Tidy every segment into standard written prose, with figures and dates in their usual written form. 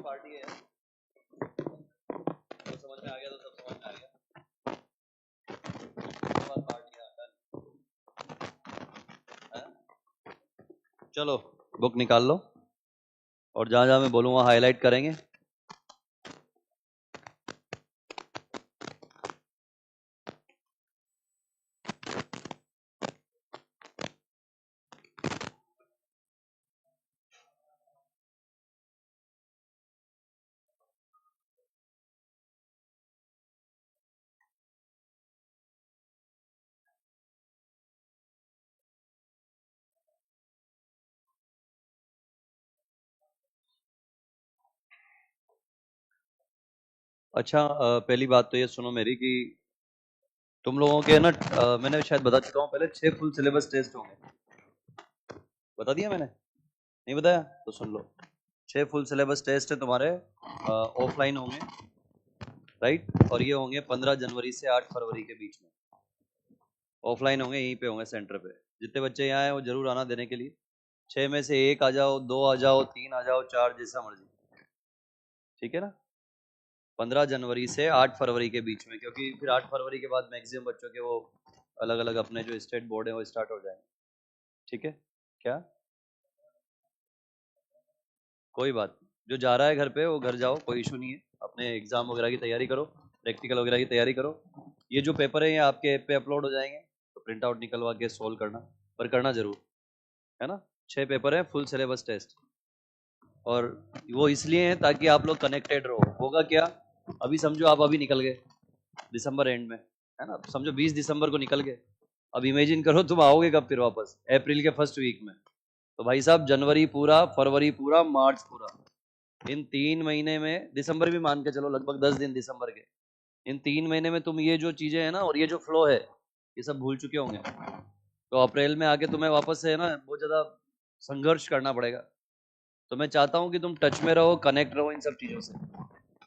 Party है, तो समझ में आ गया तो सब समझ में आ गया। चलो बुक निकाल लो और जहां जहां मैं बोलूंगा हाईलाइट करेंगे। अच्छा, पहली बात तो ये सुनो मेरी कि तुम लोगों के ना मैंने शायद बता चुका हूँ पहले 6 फुल सिलेबस टेस्ट होंगे। बता दिया मैंने? नहीं बताया तो सुन लो। 6 फुल सिलेबस टेस्ट है तुम्हारे, ऑफलाइन होंगे, राइट। और ये होंगे 15 जनवरी से 8 फरवरी के बीच में। ऑफलाइन होंगे, यहीं पे होंगे सेंटर पे। जितने बच्चे यहाँ आए वो जरूर आना देने के लिए। 6 में से 1 आ जाओ, 2 आ जाओ, 3 आ जाओ, 4, जैसा मर्जी, ठीक है ना। 15 जनवरी से 8 फरवरी के बीच में, क्योंकि फिर 8 फरवरी के बाद मैक्सिमम बच्चों के वो अलग अलग अपने जो स्टेट बोर्ड है वो स्टार्ट हो जाएंगे, ठीक है। क्या कोई बात नहीं, जो जा रहा है घर पे वो घर जाओ, कोई इशू नहीं है। अपने एग्जाम वगैरह की तैयारी करो, प्रैक्टिकल वगैरह की तैयारी करो। ये जो पेपर है ये आपके ऐप पे अपलोड हो जाएंगे, तो प्रिंट आउट निकलवा के सोल्व करना, पर करना जरूर, है ना। 6 पेपर है फुल सिलेबस टेस्ट, और वो इसलिए है ताकि आप लोग कनेक्टेड रहो। होगा क्या, अभी समझो आप अभी निकल गए दिसंबर एंड में, है ना, समझो 20 दिसंबर को निकल गए। अब इमेजिन करो तुम आओगे कब फिर वापस, अप्रैल के फर्स्ट वीक में। तो भाई साहब जनवरी पूरा, फरवरी पूरा, मार्च पूरा, इन 3 महीने में, दिसंबर भी मान के चलो लगभग 10 दिन दिसंबर के, इन 3 महीने में तुम ये जो चीजें है ना और ये जो फ्लो है ये सब भूल चुके होंगे। तो अप्रैल में आके तुम्हें वापस से है ना बहुत ज्यादा संघर्ष करना पड़ेगा। तो मैं चाहता हूँ कि तुम टच में रहो, कनेक्ट रहो इन सब चीजों से।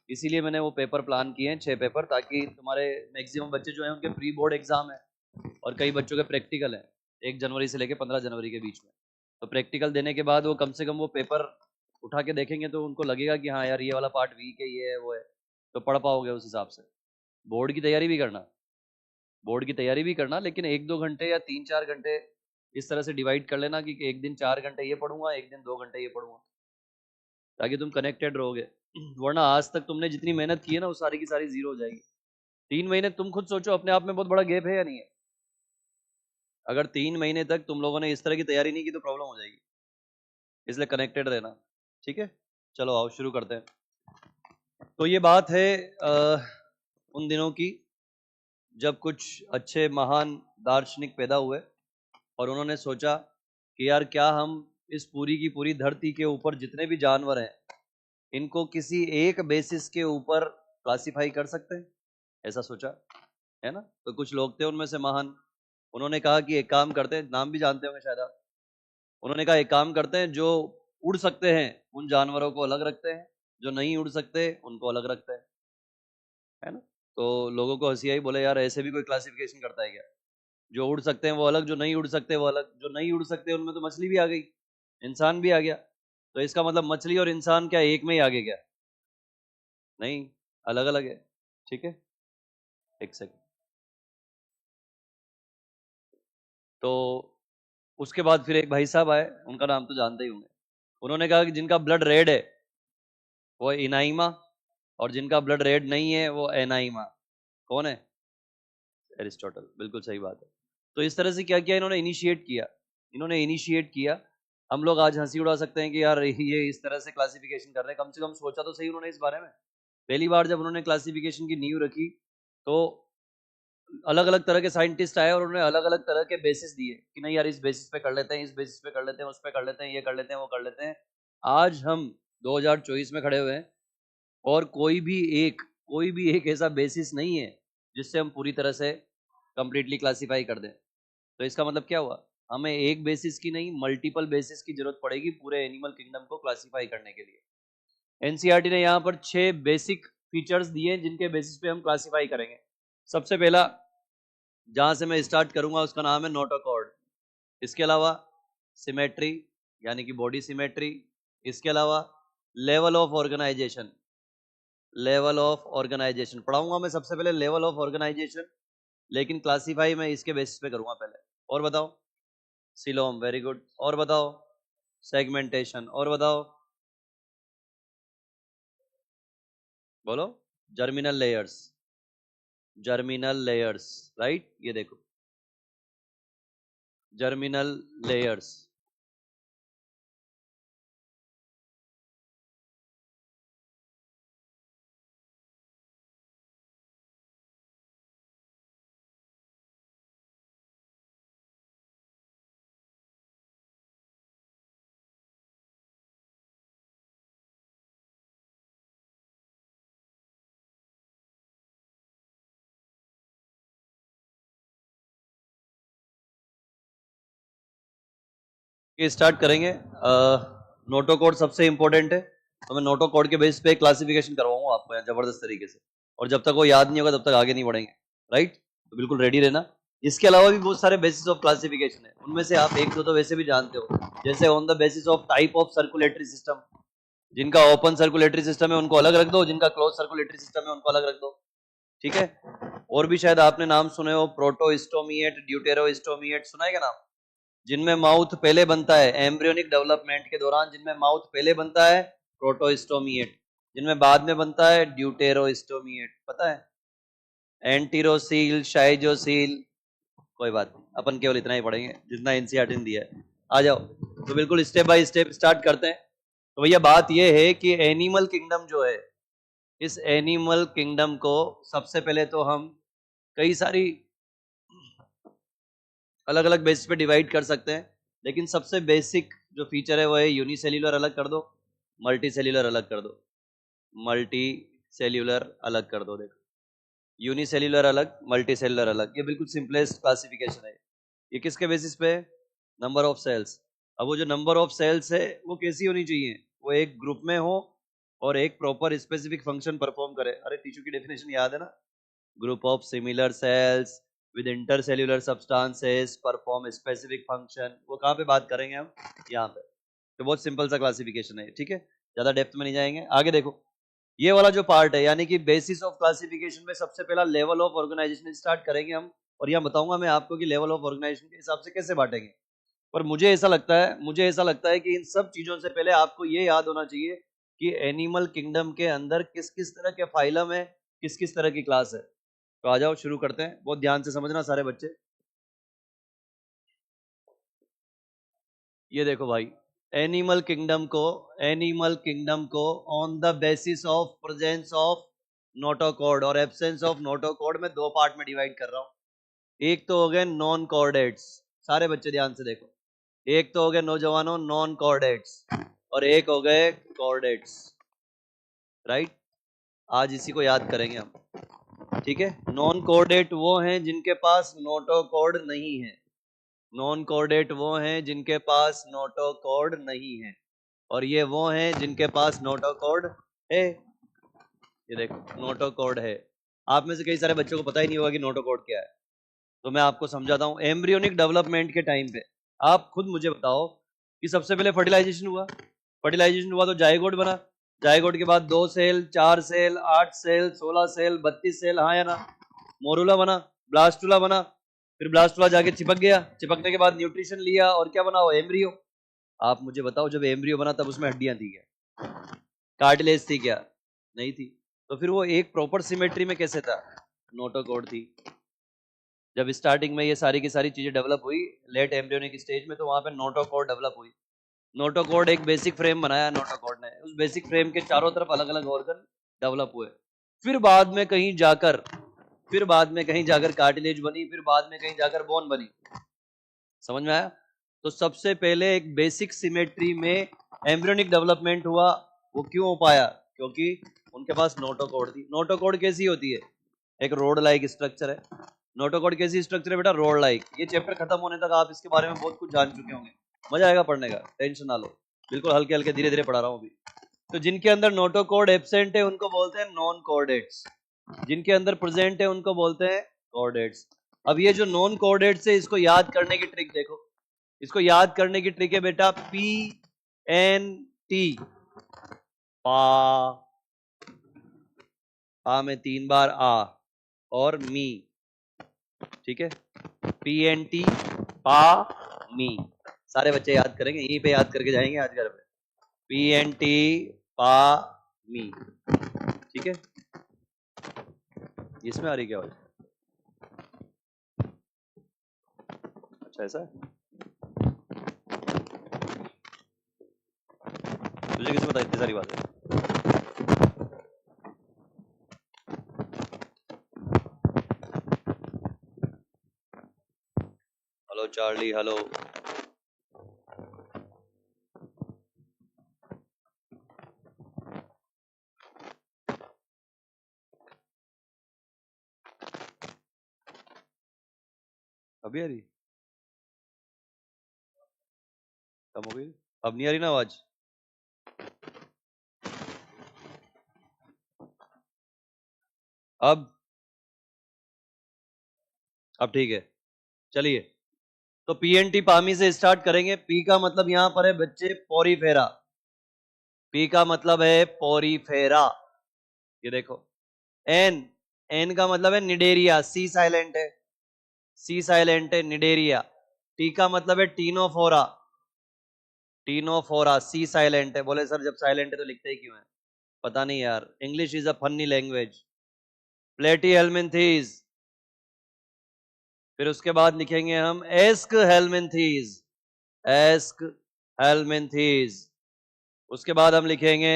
इसीलिए मैंने वो पेपर प्लान किए हैं 6 पेपर, ताकि तुम्हारे मैक्सिमम बच्चे जो है उनके प्री बोर्ड एग्जाम है और कई बच्चों के प्रैक्टिकल है 1 जनवरी से लेकर 15 जनवरी के बीच में। तो प्रैक्टिकल देने के बाद वो कम से कम वो पेपर उठा के देखेंगे तो उनको लगेगा कि हाँ यार ये वाला पार्ट वीक है, ये है वो है, तो पढ़ पाओगे उस हिसाब से। बोर्ड की तैयारी भी करना, बोर्ड की तैयारी भी करना, लेकिन 1-2 घंटे या 3-4 घंटे इस तरह से डिवाइड कर लेना कि एक दिन 4 घंटे ये पढ़ूंगा, एक दिन 2 घंटे ये पढ़ूंगा, ताकि तुम कनेक्टेड रहोगे। वरना आज तक तुमने जितनी मेहनत की है ना वो सारी की सारी जीरो हो जाएगी। 3 महीने तुम खुद सोचो अपने आप में बहुत बड़ा गैप है या नहीं है। अगर 3 महीने तक तुम लोगों ने इस तरह की तैयारी नहीं की तो प्रॉब्लम हो जाएगी, इसलिए कनेक्टेड रहना, ठीक है। चलो आओ शुरू करते हैं। तो ये बात है उन दिनों की जब कुछ अच्छे महान दार्शनिक पैदा हुए और उन्होंने सोचा कि यार क्या हम इस पूरी की पूरी धरती के ऊपर जितने भी जानवर हैं इनको किसी एक बेसिस के ऊपर क्लासिफाई कर सकते हैं, ऐसा सोचा, है ना। तो कुछ लोग थे उनमें से महान, उन्होंने कहा कि एक काम करते हैं, नाम भी जानते होंगे शायद आप। उन्होंने कहा एक काम करते हैं, जो उड़ सकते हैं उन जानवरों को अलग रखते हैं, जो नहीं उड़ सकते उनको अलग रखते हैं, है ना। तो लोगों को हंसी आई, बोले यार ऐसे भी कोई क्लासिफिकेशन करता है क्या, जो उड़ सकते हैं वो अलग, जो नहीं उड़ सकते वो अलग। जो नहीं उड़ सकते उनमें तो मछली भी आ गई, इंसान भी आ गया, तो इसका मतलब मछली और इंसान क्या एक में ही आगे गया? नहीं, अलग अलग है, ठीक है। एक सेकंड। तो उसके बाद फिर एक भाई साहब आए, उनका नाम तो जानते ही होंगे। उन्होंने कहा कि जिनका ब्लड रेड है वो इनाइमा, और जिनका ब्लड रेड नहीं है वो एनाइमा। कौन है? एरिस्टोटल, बिल्कुल सही बात है। तो इस तरह से क्या किया इन्होंने, इनिशिएट किया, इन्होंने इनिशिएट किया। हम लोग आज हंसी उड़ा सकते हैं कि यार ये इस तरह से क्लासिफिकेशन कर रहे हैं, कम से कम सोचा तो सही उन्होंने इस बारे में। पहली बार जब उन्होंने क्लासिफिकेशन की नींव रखी तो अलग अलग तरह के साइंटिस्ट आए और उन्होंने अलग अलग तरह के बेसिस दिए कि नहीं यार इस बेसिस पे कर लेते हैं, इस बेसिस पे कर लेते हैं, उस पे कर लेते हैं, ये कर लेते हैं, वो कर लेते हैं। आज हम 2024 में खड़े हुए हैं और कोई भी एक ऐसा बेसिस नहीं है जिससे हम पूरी तरह से कंप्लीटली क्लासिफाई कर दें। तो इसका मतलब क्या हुआ, हमें एक बेसिस की नहीं मल्टीपल बेसिस की जरूरत पड़ेगी पूरे एनिमल किंगडम को क्लासिफाई करने के लिए। एनसीईआरटी ने यहाँ पर 6 बेसिक फीचर्स दिए जिनके बेसिस पे हम क्लासिफाई करेंगे। सबसे पहला जहां से मैं स्टार्ट करूंगा उसका नाम है नोटोकॉर्ड। इसके अलावा सिमेट्री यानी कि बॉडी सिमेट्री, इसके अलावा level of organisation, level of organisation पढ़ाऊंगा मैं सबसे पहले लेवल ऑफ ऑर्गेनाइजेशन, लेकिन क्लासीफाई मैं इसके बेसिस पे करूंगा पहले। और बताओ, सिलोम, वेरी गुड। और बताओ, सेगमेंटेशन। और बताओ, बोलो, germinal layers, germinal layers, right. ये देखो, जर्मिनल लेयर्स। ये स्टार्ट करेंगे। नोटो कोड सबसे इंपॉर्टेंट है, तो मैं नोटो कोड के बेस पे क्लासिफिकेशन करवाऊंगा आपको यहाँ जबरदस्त तरीके से, और जब तक वो याद नहीं होगा तब तक आगे नहीं बढ़ेंगे, राइट। तो बिल्कुल रेडी रहना। इसके अलावा भी बहुत सारे बेसिस ऑफ क्लासिफिकेशन है, उनमें से आप एक दो तो वैसे भी जानते हो, जैसे on the basis of type of circulatory system, जिनका ओपन सर्कुलेटरी सिस्टम है उनको अलग रख दो, जिनका क्लोज सर्कुलेटरी सिस्टम है उनको अलग रख दो, ठीक है। और भी शायद आपने नाम सुने हो, प्रोटोस्टोमिएट, ड्यूटेरोस्टोमिएट, सुना है क्या नाम? जिनमें माउथ पहले बनता है एम्ब्रियोनिक डेवलपमेंट के दौरान, जिनमें माउथ पहले बनता है प्रोटोस्टोमिएट, जिनमें बाद में बनता है ड्यूटेरोस्टोमिएट, पता है? एंटीरोसील, शाइजोसील, कोई बात नहीं, अपन केवल इतना ही पढ़ेंगे जितना एनसीईआरटी ने दिया है। आ जाओ, तो बिल्कुल स्टेप बाय स्टेप स्टार्ट करते हैं। तो भैया बात यह है कि एनिमल किंगडम जो है, इस एनिमल किंगडम को सबसे पहले तो हम कई सारी अलग अलग बेसिस पे डिवाइड कर सकते हैं, लेकिन सबसे बेसिक जो फीचर है वो है यूनिसेल्यूलर अलग कर दो, मल्टी सेल्यूलर अलग कर दो, मल्टी सेल्यूलर अलग कर दो। देखो, यूनिसेल्यूलर अलग, मल्टी सेल्यूलर अलग, ये बिल्कुल सिंपलेस्ट क्लासिफिकेशन है। ये किसके बेसिस पे? Number of cells. अब वो जो नंबर ऑफ सेल्स है वो कैसी होनी चाहिए? वो एक ग्रुप में हो और एक प्रॉपर स्पेसिफिक फंक्शन परफॉर्म करे। अरे टिश्यू की डेफिनेशन याद है ना? Group of similar sales with intercellular substances perform specific function। वो कहाँ पे बात करेंगे हम? यहाँ पे। तो बहुत सिंपल सा क्लासिफिकेशन है, ठीक है, ज्यादा डेप्थ में नहीं जाएंगे। आगे देखो, ये वाला जो पार्ट है, यानी कि बेसिस ऑफ क्लासिफिकेशन में सबसे पहला लेवल ऑफ ऑर्गेनाइजेशन स्टार्ट करेंगे हम, और यहाँ बताऊंगा मैं आपको कि लेवल ऑफ ऑर्गेनाइजेशन के हिसाब से कैसे बांटेंगे। पर मुझे ऐसा लगता है कि इन सब चीजों से पहले आपको ये याद होना चाहिए कि एनिमल किंगडम के अंदर किस किस तरह के फाइलम है, किस किस तरह की क्लास है। तो आ जाओ शुरू करते हैं, बहुत ध्यान से समझना सारे बच्चे। ये देखो भाई, एनिमल किंगडम को on the basis of presence of notochord और एब्सेंस ऑफ नोटोकॉर्ड में दो पार्ट में डिवाइड कर रहा हूं। एक तो हो गए नॉन कॉर्डेट्स, सारे बच्चे ध्यान से देखो, एक तो हो गए नौजवानों नॉन कॉर्डेट्स, और एक हो गए कॉर्डेट्स, राइट। आज इसी को याद करेंगे हम, ठीक है। नॉन कॉर्डेट वो हैं जिनके पास नोटोकॉर्ड नहीं है, नॉन कॉर्डेट वो हैं जिनके पास नोटोकॉर्ड नहीं है, और ये वो हैं जिनके पास नोटोकॉर्ड है। ये देखो, नोटोकॉर्ड है। आप में से कई सारे बच्चों को पता ही नहीं होगा कि नोटोकॉर्ड क्या है, तो मैं आपको समझाता हूँ। एम्ब्रियोनिक डेवलपमेंट के टाइम पे आप खुद मुझे बताओ कि सबसे पहले फर्टिलाइजेशन हुआ, फर्टिलाइजेशन हुआ तो जायगोट बना, जायगोट के बाद 2 cell, 4 cell, 8 cell, 16 cell, 32 cell, हाँ या ना? मोरूला बना, ब्लास्टुला बना, फिर ब्लास्टुला जाके चिपक गया, चिपकने के बाद न्यूट्रिशन लिया और क्या बना? वो एम्ब्रियो। आप मुझे बताओ, जब एम्ब्रियो बना तब उसमें हड्डियां थी क्या? कार्टिलेज थी क्या? नहीं थी। तो फिर वो एक प्रॉपर सिमेट्री में कैसे था? नोटोकॉर्ड थी। जब स्टार्टिंग में ये सारी की सारी चीजें डेवलप हुई लेट एम्ब्रियोनिक स्टेज में, तो वहां पे नोटोकॉर्ड डेवलप हुई। नोटोकॉर्ड एक बेसिक फ्रेम बनाया नोटोकॉर्ड ने, उस बेसिक फ्रेम के चारों तरफ अलग अलग ऑर्गन डेवलप हुए। फिर बाद में कहीं जाकर कार्टिलेज बनी, फिर बाद में कहीं जाकर बोन बनी। समझ में आया? तो सबसे पहले एक बेसिक सिमेट्री में एम्ब्रियोनिक डेवलपमेंट हुआ। वो क्यों हो पाया? क्योंकि उनके पास नोटोकॉर्ड थी। नोटोकॉर्ड कैसी होती है? एक रोड लाइक स्ट्रक्चर है। नोटोकॉर्ड कैसी स्ट्रक्चर है बेटा? Road like. ये चैप्टर खत्म होने तक आप इसके बारे में बहुत कुछ जान चुके होंगे, मजा आएगा पढ़ने का, टेंशन ना लो, बिल्कुल हल्के हल्के धीरे धीरे पढ़ा रहा हूँ अभी। तो जिनके अंदर नोटोकॉर्ड एब्सेंट है उनको बोलते हैं नॉन कॉर्डेट्स, जिनके अंदर प्रेजेंट है उनको बोलते हैं कॉर्डेट्स। अब ये जो नॉन कॉर्डेट्स है, इसको याद करने की ट्रिक देखो, इसको याद करने की ट्रिक है बेटा PNT, पा, आ में 3 बार आ, और मी, ठीक है, PNT, पा मी। सारे बच्चे याद करेंगे, यहीं पे याद करके जाएंगे आज घर पे, PNT पा मी, ठीक है। इसमें आ रही क्या आवाज? अच्छा ऐसा है, तुझे किसने बताया इतनी सारी बातें? Hello Charlie, hello. अभी आ रही? कम हो गई? अब नहीं आ रही ना आवाज? अब ठीक है, चलिए। तो PNT पामी से स्टार्ट करेंगे। पी का मतलब यहां पर है बच्चे पोरीफेरा, पी का मतलब है पोरीफेरा, ये देखो। एन, एन का मतलब है निडेरिया, सी साइलेंट है, सी साइलेंट है, निडेरिया। टी का मतलब है टीनोफोरा, टीनोफोरा, सी साइलेंट है। बोले सर जब साइलेंट है तो लिखते ही क्यों है? पता नहीं यार, English is a funny language. प्लेटी हेलमिंथीज, फिर उसके बाद लिखेंगे हम एस्क हेलमिंथीज, एस्क हेलमिंथीज। उसके बाद हम लिखेंगे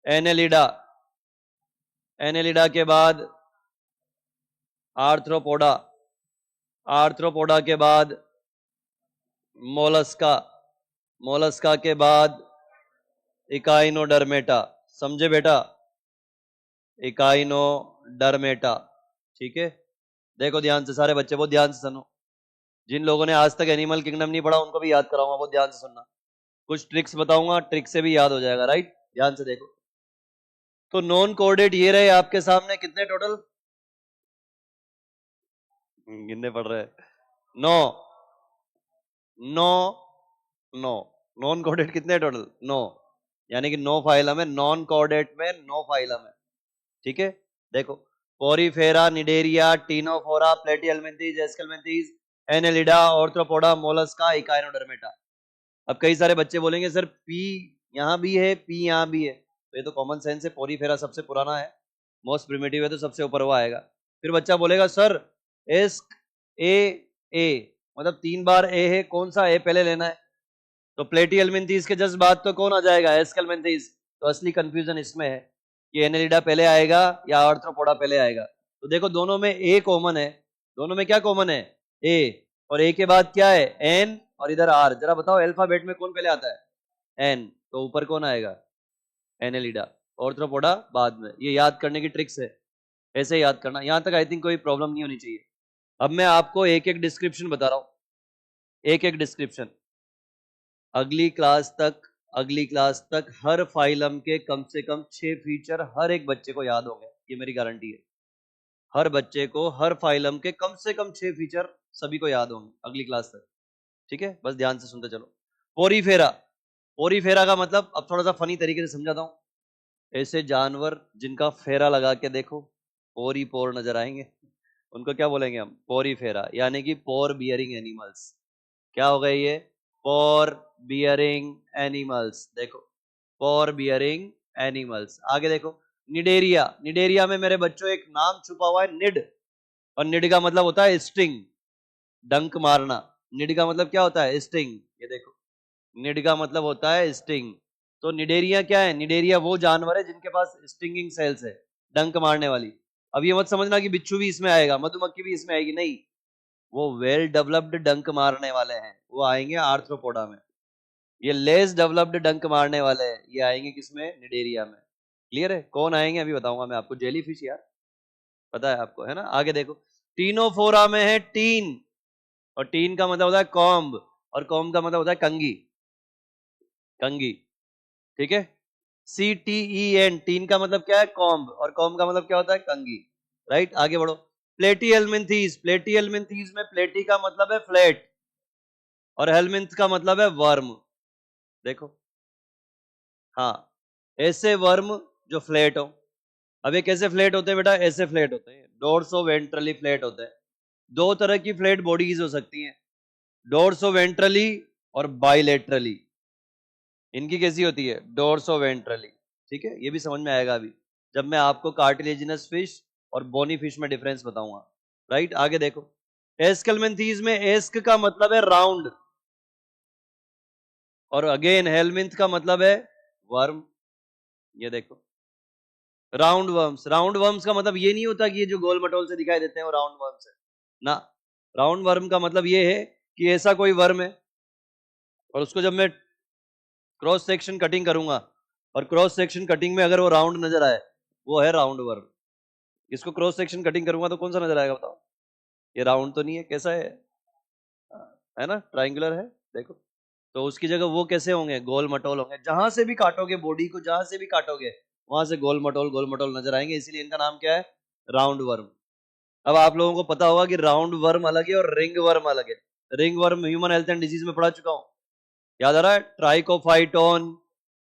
एनेलिडा, एनेलिडा के बाद आर्थ्रोपोडा, आर्थ्रोपोडा के बाद मोलस्का, मोलस्का के बाद इकाइनोडर्मेटा। समझे बेटा? इकाइनोडर्मेटा, ठीक है। देखो ध्यान से सारे बच्चे, बहुत ध्यान से सुनो। जिन लोगों ने आज तक एनिमल किंगडम नहीं पढ़ा उनको भी याद कराऊंगा, बहुत ध्यान से सुनना। कुछ ट्रिक्स बताऊंगा, ट्रिक से भी याद हो जाएगा, राइट? ध्यान से देखो। तो नॉन कोऑर्डिनेट ये रहे आपके सामने, कितने टोटल? गिनने पड़ रहे हैं, 9, 9, 9। नॉन कोऑर्डिनेट कितने टोटल? 9, यानी कि 9 फाइलम है। नॉन कोऑर्डिनेट में 9 फाइलम है, ठीक है। देखो, Porifera, Cnidaria, Ctenophora, Platyhelminthes, Aschelminthes, Annelida, Arthropoda, Mollusca, Echinodermata. अब कई सारे बच्चे बोलेंगे सर पी यहाँ भी है, पी यहाँ भी है, तो ये तो कॉमन सेंस है, पोरीफेरा सबसे पुराना है, मोस्ट प्रिमिटिव है, तो सबसे ऊपर वो आएगा। फिर बच्चा बोलेगा सर एस्क ए, ए मतलब 3 बार ए है, कौन सा ए पहले लेना है? तो प्लेटिहेल्मिंथीज के जस्ट बाद तो कौन आ जाएगा? एस्केल्मिंथीज। तो असली कंफ्यूजन इसमें है कि एनेलिडा पहले आएगा या आर्थ्रोपोडा पहले आएगा। तो देखो दोनों में ए कॉमन है, दोनों में क्या कॉमन है? ए, और ए के बाद क्या है? एन, और इधर आर। जरा बताओ अल्फाबेट में कौन पहले आता है? एन, तो ऊपर कौन आएगा? एनेलिडा, ऑर्थ्रोपोडा बाद में। ये याद करने की ट्रिक्स है, ऐसे याद करना। यहां तक आई थिंक कोई प्रॉब्लम नहीं होनी चाहिए। अब मैं आपको एक एक डिस्क्रिप्शन बता रहा हूं, एक एक डिस्क्रिप्शन। अगली क्लास तक, अगली क्लास तक हर फाइलम के कम से कम 6 फीचर हर एक बच्चे को याद होंगे, ये मेरी गारंटी है। हर बच्चे को हर फाइलम के कम से कम 6 फीचर सभी को याद होंगे अगली क्लास तक, ठीक है। बस ध्यान से सुनते चलो। पोरीफेरा, पोरीफेरा का मतलब अब थोड़ा सा फनी तरीके से समझाता हूं। ऐसे जानवर जिनका फेरा लगा के देखो, पोर ही पोर नजर आएंगे, उनको क्या बोलेंगे हम? पोरीफेरा, यानी कि पोर बियरिंग एनिमल्स। क्या हो गए ये? पोर बियरिंग एनिमल्स। देखो, पोर बियरिंग एनिमल्स। आगे देखो, निडेरिया, निडेरिया में मेरे बच्चों एक नाम छुपा हुआ है, निड। और निड का मतलब होता है स्टिंग, डंक मारना। निड का मतलब क्या होता है? स्टिंग। ये देखो, निड का मतलब होता है स्टिंग। तो निडेरिया क्या है? निडेरिया वो जानवर है जिनके पास स्टिंगिंग सेल्स है, डंक मारने वाली। अब ये मत समझना कि बिच्छू भी इसमें आएगा, मधुमक्खी भी इसमें आएगी, नहीं। वो वेल डेवलप्ड डंक मारने वाले हैं, वो आएंगे आर्थ्रोपोडा में। ये लेस डेवलप्ड डंक मारने वाले हैं, ये आएंगे किसमें? निडेरिया में। क्लियर है? कौन आएंगे अभी बताऊंगा मैं आपको। जेलीफिश यार, पता है आपको, है ना। आगे देखो, टीनोफोरा में है टीन, और टीन का मतलब होता है कॉम्ब, और कॉम्ब का मतलब होता है कंगी, कंगी, ठीक है। CTEN, टीन का मतलब क्या है? कॉम्ब, और कॉम्ब का मतलब क्या होता है? कंगी, राइट। आगे बढ़ो, प्लेटी हेलमिंथीज, प्लेटी हेलमिंथीज में प्लेटी का मतलब है फ्लैट, और हेलमिंथ का मतलब है वर्म। देखो, हाँ, ऐसे वर्म जो फ्लैट हो। अब ये कैसे फ्लैट होते हैं बेटा? ऐसे फ्लैट होते हैं, डोर्सो वेंट्रली फ्लैट होते हैं। दो तरह की फ्लैट बॉडीज हो सकती हैं, डोर्सो वेंट्रली और बाइलेटरली। इनकी कैसी होती है? Dorso ventrally. ठीक है, ये भी समझ में आएगा अभी जब मैं आपको कार्टिलेजिनस फिश और बोनी फिश में डिफरेंस बताऊंगा। राइट, आगे देखो। एस्केलमेंथीज में एस्क का मतलब है राउंड, और अगेन हेलमिंथ का मतलब है वर्म। ये देखो, राउंड वर्म्स। राउंड वर्म्स का मतलब ये नहीं होता कि ये जो गोल मटोल से दिखाई देते हैं वो राउंड वर्म्स है ना। राउंड वर्म का मतलब ये है कि ऐसा कोई वर्म है, और उसको जब मैं क्रॉस सेक्शन कटिंग करूंगा और क्रॉस सेक्शन कटिंग में अगर वो राउंड नजर आए, वो है राउंड वर्म। इसको क्रॉस सेक्शन कटिंग करूंगा तो कौन सा नजर आएगा बताओ? ये राउंड तो नहीं है, कैसा है ना, ट्राइंगुलर है। देखो, तो उसकी जगह वो कैसे होंगे? गोल मटोल होंगे। जहां से भी काटोगे बॉडी को, जहां से भी काटोगे वहां से गोल मटोल नजर आएंगे, इसीलिए इनका नाम क्या है? Round worm. अब आप लोगों को पता होगा कि राउंड वर्म अलग है और रिंग वर्म अलग है। Ring worm human health and disease में पढ़ा चुका हूं, याद आ रहा है? ट्राइकोफाइटोन,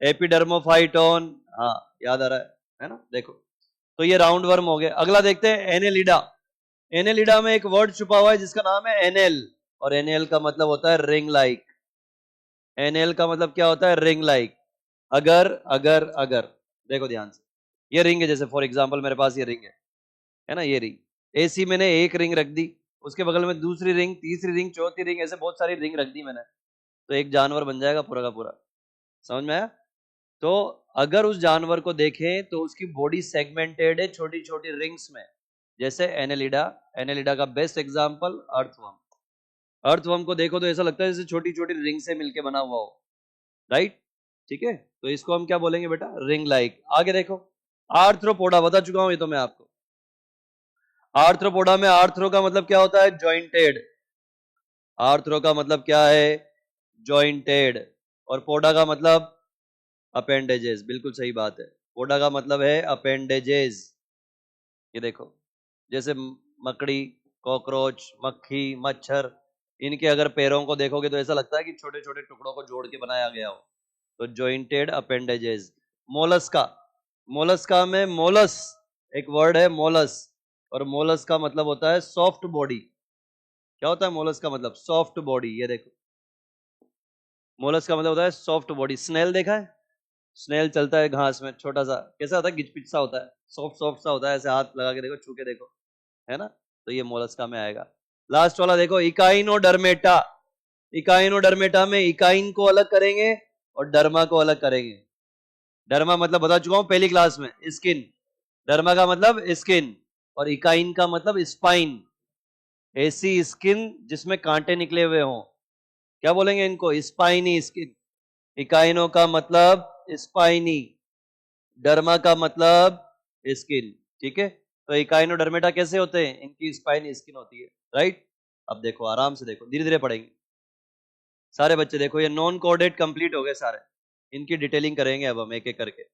एपिडर्मोफाइटोन, हाँ याद आ रहा है ना? देखो, तो ये राउंड वर्म हो गए। अगला देखते हैं, एनेलिडा। एनेलिडा में एक वर्ड छुपा हुआ है जिसका नाम है एनेल, और एनेल का मतलब होता है रिंग लाइक। एनेल का मतलब क्या होता है? Ring like. अगर अगर अगर देखो ध्यान से, ये रिंग है, जैसे फॉर एग्जांपल मेरे पास ये रिंग है ना, ये रिंग। एसी मैंने एक रिंग रख दी, उसके बगल में दूसरी रिंग, तीसरी रिंग, चौथी रिंग, ऐसे बहुत सारी रिंग रख दी मैंने, तो एक जानवर बन जाएगा पूरा का पूरा। समझ में आया? तो अगर उस जानवर को देखें तो उसकी बॉडी सेगमेंटेड है छोटी छोटी रिंग्स में, जैसे एनेलिडा। एनेलिडा का बेस्ट एग्जांपल अर्थवर्म। अर्थवर्म को देखो तो ऐसा लगता है जैसे छोटी छोटी रिंग से मिलके बना हुआ हो। राइट, ठीक है, तो इसको हम क्या बोलेंगे बेटा? Ring like. आगे देखो, आर्थ्रोपोडा बता चुका हूं ये तो मैं आपको। आर्थ्रोपोडा में आर्थ्रो का मतलब क्या होता है? जॉइंटेड। आर्थ्रो का मतलब क्या है? जॉइंटेड। और पोडा का मतलब अपेंडेजेस। बिल्कुल सही बात है, पोडा का मतलब है अपेंडेजेस। ये देखो, जैसे मकड़ी, कॉकरोच, मक्खी, मच्छर, इनके अगर पैरों को देखोगे तो ऐसा लगता है कि छोटे छोटे टुकड़ों को जोड़ के बनाया गया हो। तो जॉइंटेड अपेंडेजेस। मोलस्का। मोलस्का में मोलस एक वर्ड है, मोलस, और मोलस का मतलब होता है सॉफ्ट बॉडी। क्या होता है मोलस का मतलब? Soft body. ये देखो, मोलस का मतलब होता है सॉफ्ट बॉडी। स्नेल देखा है? स्नेल चलता है घास में, छोटा सा, कैसा होता है? गिचपिच सा होता है, सॉफ्ट सॉफ्ट सा होता है, ऐसे हाथ लगा के देखो, छू के देखो, है ना? तो ये मोलस्का में आएगा। लास्ट वाला देखो, इकाइनोडर्मेटा। इकाइनोडर्मेटा में इकाइन को अलग करेंगे और डर्मा को अलग करेंगे। डर्मा मतलब बता चुका हूं पहली क्लास में, स्किन। डर्मा का मतलब स्किन, और इकाइन का मतलब स्पाइन। ऐसी स्किन जिसमें कांटे निकले हुए हों, क्या बोलेंगे इनको? Spiny skin. इकाइनो का मतलब स्पाइनी, डर्मा का मतलब स्किन। ठीक है, तो इकाइनोडर्मेटा कैसे होते हैं? इनकी स्पाइनी स्किन होती है। राइट, अब देखो आराम से देखो, धीरे धीरे पढ़ेंगे सारे बच्चे। देखो, ये नॉन कोऑर्डिनेट कंप्लीट हो गए सारे, इनकी डिटेलिंग करेंगे अब हम एक एक करके।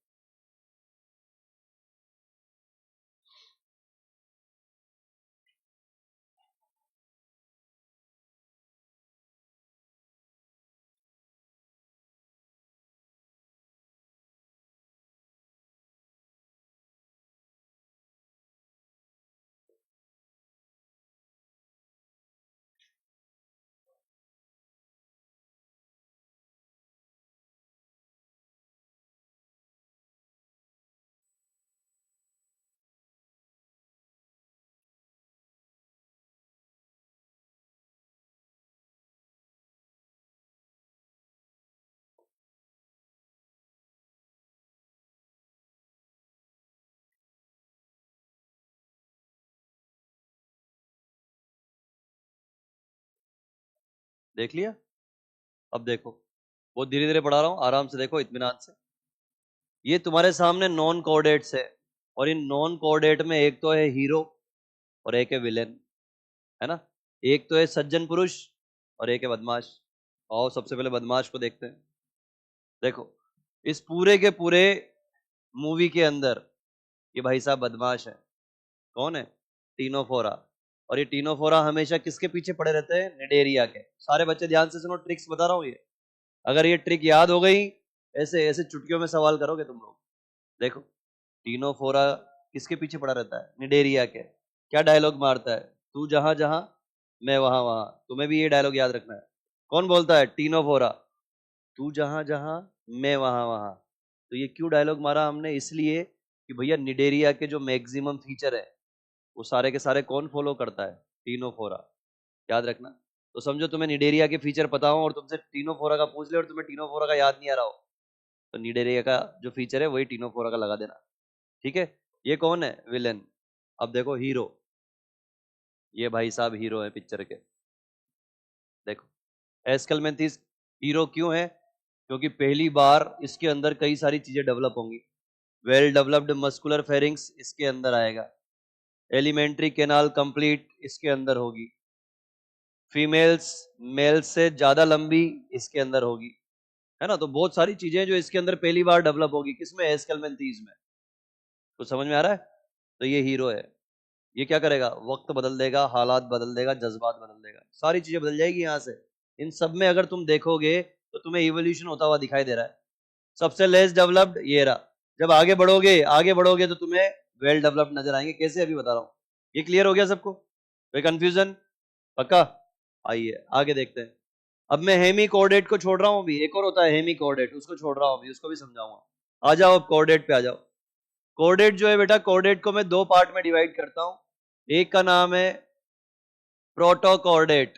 देख लिया? अब देखो, बहुत धीरे धीरे पढ़ा रहा हूं, आराम से देखो, इत्मीनान से। ये तुम्हारे सामने नॉन कोऑर्डिनेट्स है, और इन नॉन कोऑर्डिनेट में एक तो है हीरो और एक है विलेन, है ना? एक तो है सज्जन पुरुष और एक है बदमाश। आओ सबसे पहले बदमाश को देखते हैं। देखो, इस पूरे के पूरे मूवी के अंदर ये भाई साहब बदमाश है। कौन है? टीनो फोरा। और ये टीनो फोरा हमेशा किसके पीछे पड़े रहते हैं? निडेरिया के। सारे बच्चे ध्यान से सुनो, ट्रिक्स बता रहा हूं ये। अगर ये ट्रिक याद हो गई, ऐसे ऐसे चुटकियों में सवाल करोगे तुम लोग। देखो टीनोफोरा किसके पीछे पड़ा रहता है? निडेरिया के। क्या डायलॉग मारता है? तू जहां जहां मैं वहां वहां। तुम्हें भी ये डायलॉग याद रखना है। कौन बोलता है? टीनोफोरा। तू जहां जहां मैं वहां वहां। तो ये क्यों डायलॉग मारा हमने? इसलिए कि भैया निडेरिया के जो मैक्सिमम फीचर है वो सारे के सारे कौन फॉलो करता है? टीनोफोरा। याद रखना। तो समझो तुम्हें निडेरिया के फीचर पता हो और तुमसे टीनोफोरा का पूछ ले और तुम्हें टीनोफोरा का याद नहीं आ रहा हो, तो निडेरिया का जो फीचर है वही टीनोफोरा का लगा देना। ठीक है। ये कौन है? विलेन। अब देखो हीरो। ये भाई साहब हीरो है पिक्चर के। देखो एस्कलमेंथिस हीरो क्यों है? क्योंकि पहली बार इसके अंदर कई सारी चीजें डेवलप होंगी। वेल डेवलप्ड मस्कुलर फेरिंग्स इसके अंदर आएगा। एलिमेंट्री कैनाल कंप्लीट इसके अंदर होगी। फीमेल्स मेल से ज्यादा लंबी इसके अंदर होगी, है ना। तो बहुत सारी चीजें जो इसके अंदर पहली बार डेवलप होगी। किसमें? एस्कलमेंथीज में। तो समझ में आ रहा है? तो ये हीरो है। ये क्या करेगा? वक्त बदल देगा, हालात बदल देगा, जज्बात बदल देगा, सारी चीजें बदल जाएगी यहाँ से। इन सब में अगर तुम देखोगे तो तुम्हें इवोल्यूशन होता हुआ दिखाई दे रहा है। सबसे लेस डेवलप्ड ये रहा। जब आगे बढ़ोगे तो तुम्हें वेल डेवलप्ड नजर आएंगे। कैसे? अभी बता रहा हूं। ये क्लियर हो गया सबको? कोई कंफ्यूजन? पक्का? आइए आगे देखते हैं। अब मैं हेमी कोऑर्डिनेट को छोड़ रहा हूं। अभी एक और होता है हेमी कोऑर्डिनेट, उसको छोड़ रहा हूं अभी, उसको भी समझाऊंगा। आ जाओ अब कोऑर्डिनेट पे आ जाओ। कोऑर्डिनेट जो है बेटा, कोऑर्डिनेट को मैं दो पार्ट में डिवाइड करता हूं। एक का नाम है प्रोटो कोऑर्डिनेट,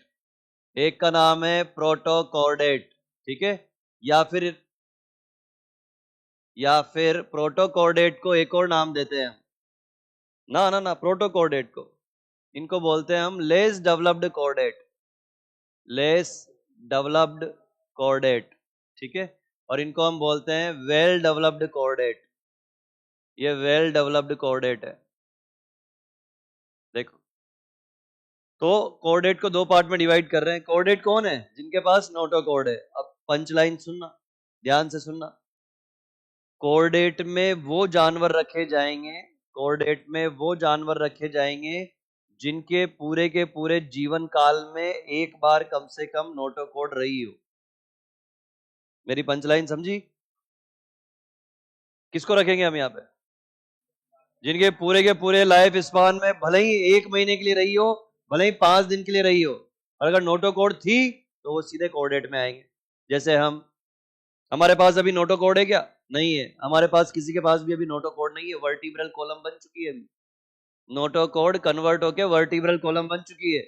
एक का नाम है प्रोटो कोऑर्डिनेट। ठीक है। या फिर प्रोटो कोऑर्डिनेट को एक और नाम देते हैं। ना ना ना, प्रोटो कोऑर्डिनेट को इनको बोलते हैं हम less developed coordinate. Less developed coordinate. ठीक है। और इनको हम बोलते हैं वेल डेवलप्ड कोऑर्डिनेट। ये वेल डेवलप्ड कोऑर्डिनेट है। देखो तो कोऑर्डिनेट को दो पार्ट में डिवाइड कर रहे हैं। कोऑर्डिनेट कौन है? जिनके पास नोटोकॉर्ड है। अब पंच लाइन सुनना, ध्यान से सुनना। कोऑर्डिनेट में वो जानवर रखे जाएंगे, कोऑर्डिनेट में वो जानवर रखे जाएंगे जिनके पूरे के पूरे जीवन काल में एक बार कम से कम नोटोकॉर्ड रही हो। मेरी पंच लाइन समझी? किसको रखेंगे हम यहाँ पे? जिनके पूरे के पूरे लाइफ स्पान में भले ही 1 महीने के लिए रही हो, भले ही 5 दिन के लिए रही हो, और अगर नोटोकॉर्ड थी तो वो सीधे कोऑर्डिनेट में आएंगे। जैसे हमारे पास अभी नोटोकॉर्ड है क्या? नहीं है। हमारे पास किसी के पास भी अभी नोटोकॉर्ड नहीं है। वर्टिब्रल कॉलम बन चुकी है अभी। नोटोकॉर्ड कन्वर्ट होकर वर्टिब्रल कॉलम बन चुकी है।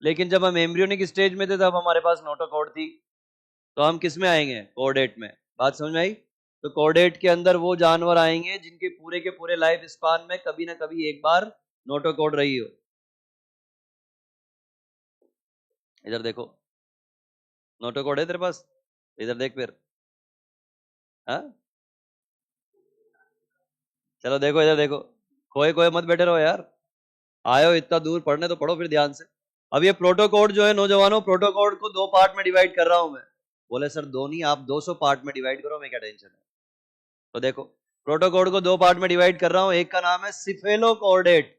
लेकिन जब हम एम्ब्रियोनिक स्टेज में थे तब हमारे पास नोटोकॉर्ड थी। तो हम किस में आएंगे? कोऑर्डिनेट में। बात समझ में आई? तो कोऑर्डिनेट के अंदर वो जानवर आएंगे जिनके पूरे के पूरे लाइफ स्पान में कभी ना कभी एक बार नोटोकॉर्ड रही हो। इधर देखो, नोटोकॉर्ड है तेरे पास? इधर देख फिर। हाँ चलो देखो, इधर देखो। खोए खोए मत बैठे रहो यार। आयो इतना दूर पढ़ने तो पढ़ो फिर ध्यान से। अब ये प्रोटोकोड जो है नौजवानों, प्रोटोकोड को दो पार्ट में डिवाइड कर रहा हूं मैं। बोले सर दो नहीं, आप 200 पार्ट में डिवाइड करो, मैं क्या टेंशन है। तो देखो प्रोटोकोड को दो पार्ट में डिवाइड कर रहा हूं। एक का नाम है सिफेलोकॉर्डेट,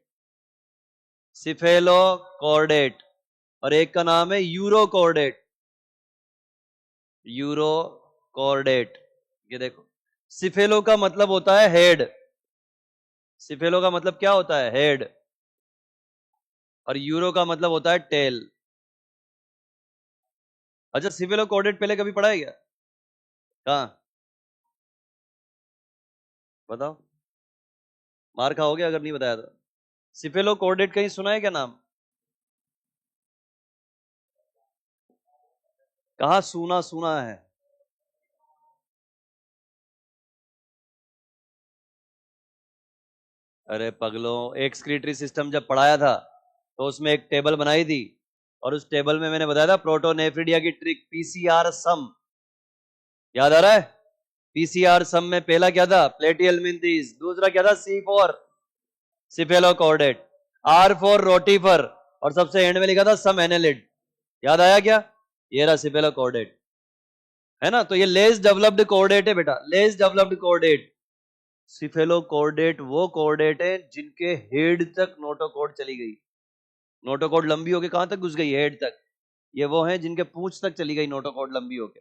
सिफेलोकॉर्डेट, और एक का नाम है यूरोकॉर्डेट, यूरोकॉर्डेट। ये देखो, सिफेलो का मतलब होता है हेड। सिफेलो का मतलब क्या होता है? हेड। और यूरो का मतलब होता है टेल। अच्छा सिफेलोकॉर्डेट पहले कभी पढ़ा है क्या? कहाँ? बताओ। मार खाओगे अगर नहीं बताया तो। सिफेलोकॉर्डेट कहीं सुना है क्या नाम? कहाँ सुना सुना है? अरे पगलों, एक्सक्रीटरी सिस्टम जब पढ़ाया था तो उसमें एक टेबल बनाई थी, और उस टेबल में मैंने बताया था प्रोटोनेफ्रिडिया की ट्रिक, पीसीआर सम। याद आ रहा है? पीसीआर सम में पहला क्या था? प्लेटियलमिंथीज। दूसरा क्या था? सी फॉर सिफेलोकॉर्डेट, आर फॉर रोटीफर, और सबसे एंड में लिखा था सम एनेलिड। याद आया क्या? ये रहा सिफेलोकॉर्डेट, है ना। तो ये लेस डेवलप्ड कोऑर्डिनेट है बेटा, लेस डेवलप्ड कोऑर्डिनेट। सिफेलोकॉर्डेट वो कोऑर्डिनेट है जिनके हेड तक नोटोकॉर्ड चली गई। नोटोकॉर्ड लंबी होके कहां तक घुस गई? हेड तक। ये वो हैं जिनके पूंछ तक चली गई नोटोकॉर्ड लंबी होके।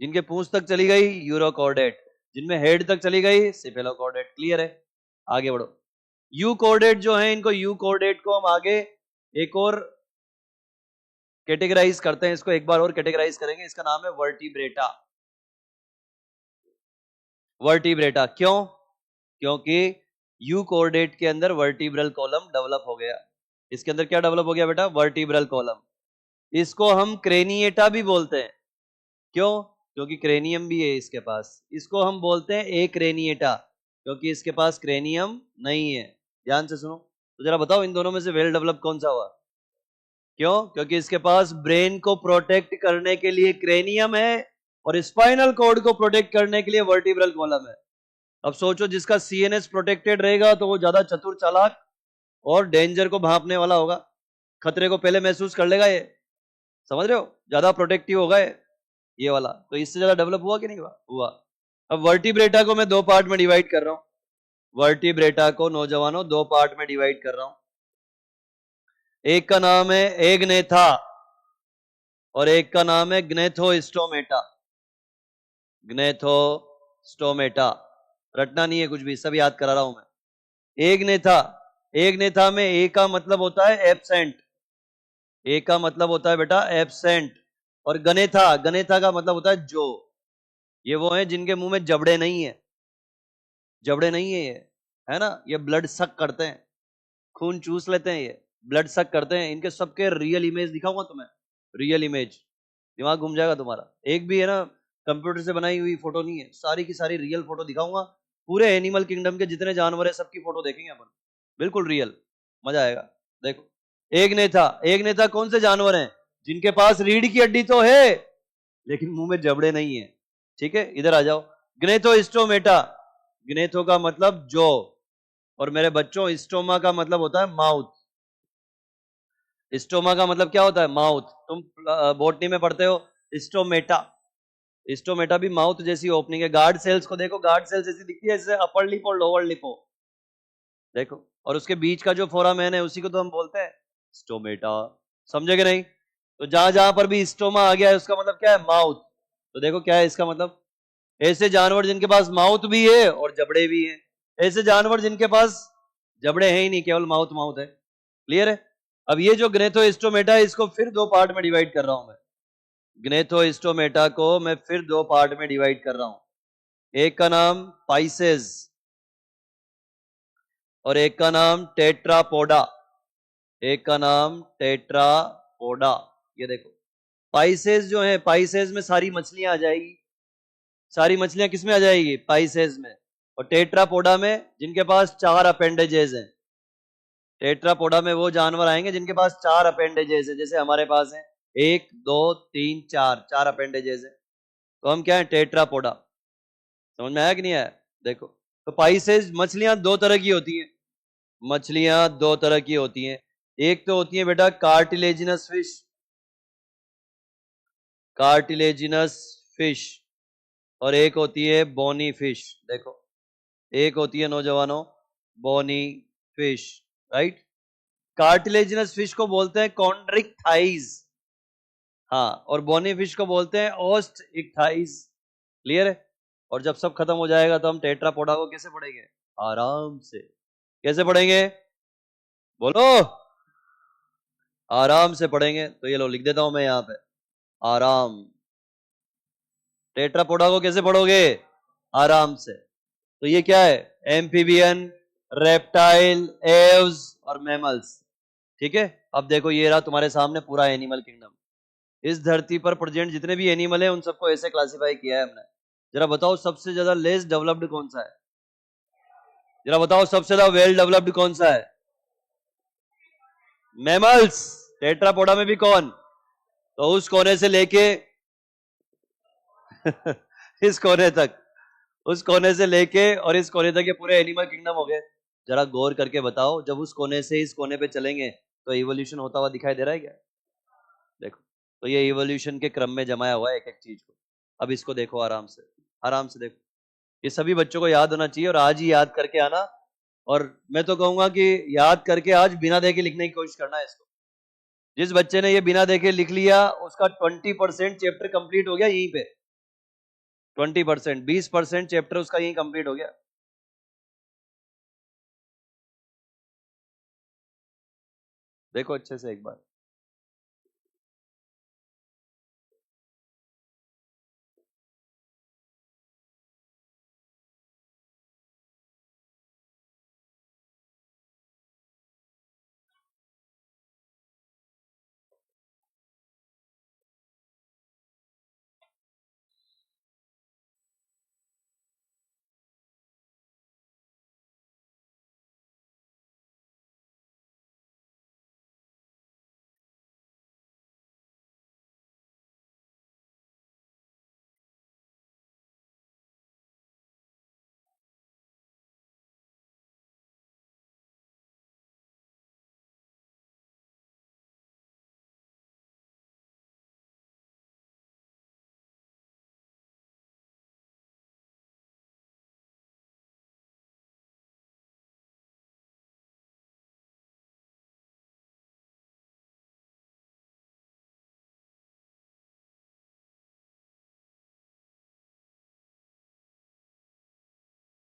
जिनके पूंछ तक चली गई यूरोकॉर्डेट, जिनमें हेड तक चली गई सिफेलोकॉर्डेट। क्लियर है? आगे बढ़ो। यूकॉर्डेट जो है, इनको यूकॉर्डेट को हम आगे एक और कैटेगराइज करते हैं, इसको एक बार और कैटेगराइज करेंगे। इसका नाम है वर्टिब्रेटा। वर्टिब्रेटा क्यों? क्योंकि यूकॉर्डेट के अंदर वर्टिब्रल कॉलम डेवलप हो गया। इसके अंदर क्या डेवलप हो गया बेटा? Vertebral column. इसको हम क्रेनिएटा भी बोलते हैं। क्यों? क्योंकि क्रेनियम भी है इसके पास। इसको हम बोलते हैं एक्रेनिएटा, क्योंकि इसके पास क्रेनियम नहीं है। ध्यान से सुनो, तो जरा बताओ इन दोनों में से वेल डेवलप कौन सा हुआ? क्यों? क्योंकि इसके पास ब्रेन को प्रोटेक्ट करने के लिए क्रेनियम है और स्पाइनल कॉर्ड को प्रोटेक्ट करने के लिए वर्टिब्रल कॉलम है। अब सोचो, जिसका सीएनएस प्रोटेक्टेड रहेगा तो वो ज्यादा चतुर चालाक और डेंजर को भांपने वाला होगा, खतरे को पहले महसूस कर लेगा। ये समझ रहे हो? ज्यादा प्रोटेक्टिव होगा ये वाला। तो इससे ज्यादा डेवलप हुआ कि नहीं हुआ? अब वर्टिब्रेटा को मैं दो पार्ट में डिवाइड कर रहा हूं। वर्टिब्रेटा को नौजवानों दो पार्ट में डिवाइड कर रहा हूं। एक का नाम है एग्नेथा और एक का नाम है ग्नेथोस्टोमेटा। ग्नेथोस्टोमेटा रटना नहीं है कुछ भी, सब याद करा रहा हूं मैं। एग्नेथा, एग्नेथा में ए का मतलब होता है एब्सेंट। ए का मतलब होता है बेटा एब्सेंट। और गनेथा, गनेथा का मतलब होता है जो। ये वो है जिनके मुंह में जबड़े नहीं है। जबड़े नहीं है ये, है ना? ये ब्लड सक करते हैं, खून चूस लेते हैं, ये ब्लड सक करते हैं। इनके सबके रियल इमेज दिखाऊंगा तुम्हें, रियल इमेज। दिमाग घूम जाएगा तुम्हारा। एक भी है ना कंप्यूटर से बनाई हुई फोटो नहीं है, सारी की सारी रियल फोटो दिखाऊंगा। पूरे एनिमल किंगडम के जितने जानवर है सबकी फोटो देखेंगे अपन, बिल्कुल रियल, मजा आएगा। देखो, एग्नेथा, एग्नेथा कौन से जानवर हैं? जिनके पास रीढ़ की हड्डी तो है लेकिन मुंह में जबड़े नहीं है। ठीक है, इधर आ जाओ। ग्नेथोस्टोमेटा, ग्नेथो का मतलब जो, और मेरे बच्चों स्टोमा का मतलब होता है माउथ। स्टोमा का मतलब क्या होता है? माउथ। तुम बॉटनी में पढ़ते हो स्टोमेटा। स्टोमेटा भी माउथ जैसी ओपनिंग है। गार्ड सेल्स को देखो, गार्ड सेल्स ऐसी दिखती है जैसे अपर लिप और लोअर लिप हो, देखो। और उसके बीच का जो फोरामेन है उसी को तो हम बोलते हैं स्टोमेटा। समझे कि नहीं? तो जहां जहां पर भी स्टोमा आ गया है उसका मतलब क्या है? माउथ। तो देखो क्या है इसका मतलब? ऐसे जानवर जिनके पास माउथ भी है और जबड़े भी है, ऐसे जानवर जिनके पास जबड़े हैं ही नहीं, केवल माउथ माउथ है। क्लियर है? अब ये जो ग्नेथोस्टोमेटा है इसको फिर दो पार्ट में डिवाइड कर रहा हूं मैं। ग्नेथोस्टोमेटा को मैं फिर दो पार्ट में डिवाइड कर रहा हूं। एक का नाम पाइसेस और एक का नाम टेट्रापोडा। एक का नाम टेट्रापोडा। ये देखो, पाइसेस जो है, पाइसेस में सारी मछलियां आ जाएगी। सारी मछलियां किसमें आ जाएगी? पाइसेस में। और टेट्रापोडा में जिनके पास चार अपेंडेजेस हैं। टेट्रापोडा में वो जानवर आएंगे जिनके पास चार अपेंडेजेस है, जैसे हमारे पास है 1 2 3 4, चार अपेंडेजेस है। तो हम क्या है? टेट्रापोडा। समझ में आया कि नहीं आया? देखो, तो पाइसेस मछलियां दो तरह की होती हैं। मछलियां दो तरह की होती हैं। एक तो होती है बेटा कार्टिलेजिनस फिश, कार्टिलेजिनस फिश, और एक होती है बोनी फिश। देखो, एक होती है नौजवानों bony fish, right? Cartilaginous fish को बोलते हैं कॉन्ड्रिक थाइज, हाँ, और बोनी फिश को बोलते हैं ओस्ट इक्थाइज। क्लियर है? और जब सब खत्म हो जाएगा तो हम टेट्रापोडा को कैसे पढ़ेंगे? आराम से। कैसे पढ़ेंगे? बोलो। आराम से पढ़ेंगे। तो ये लो लिख देता हूं मैं यहां पे, आराम। टेट्रापोडा को कैसे पढ़ोगे? आराम से। तो ये क्या है? एम्फीबियन, रेप्टाइल, एव्स और मैमल्स। ठीक है? अब देखो, ये रहा तुम्हारे सामने पूरा एनिमल किंगडम। इस धरती पर प्रेजेंट जितने भी एनिमल है उन सबको ऐसे क्लासिफाई किया है हमने। जरा बताओ सबसे ज्यादा लेस डेवलप्ड कौन सा है? जरा बताओ सबसे ज्यादा वेल डेवलप्ड कौन सा है? मैमल्स। टेट्रापोडा में भी कौन? तो उस कोने से लेके इस कोने तक, उस कोने से लेके और इस कोने तक ये पूरे एनिमल किंगडम हो गए। जरा गौर करके बताओ, जब उस कोने से इस कोने पे चलेंगे तो इवोल्यूशन होता हुआ दिखाई दे रहा है क्या? देखो, तो ये इवोल्यूशन के क्रम में जमाया हुआ है एक एक चीज को। अब इसको देखो आराम से, आराम से देखो। ये सभी बच्चों को याद होना चाहिए और आज ही याद करके आना। और मैं तो कहूंगा कि याद करके आज बिना देखे लिखने की कोशिश करना है इसको। जिस बच्चे ने ये बिना देखे लिख लिया उसका 20% चैप्टर कंप्लीट हो गया यहीं पे। 20%, 20% चैप्टर उसका यही कंप्लीट हो गया। देखो अच्छे से एक बार।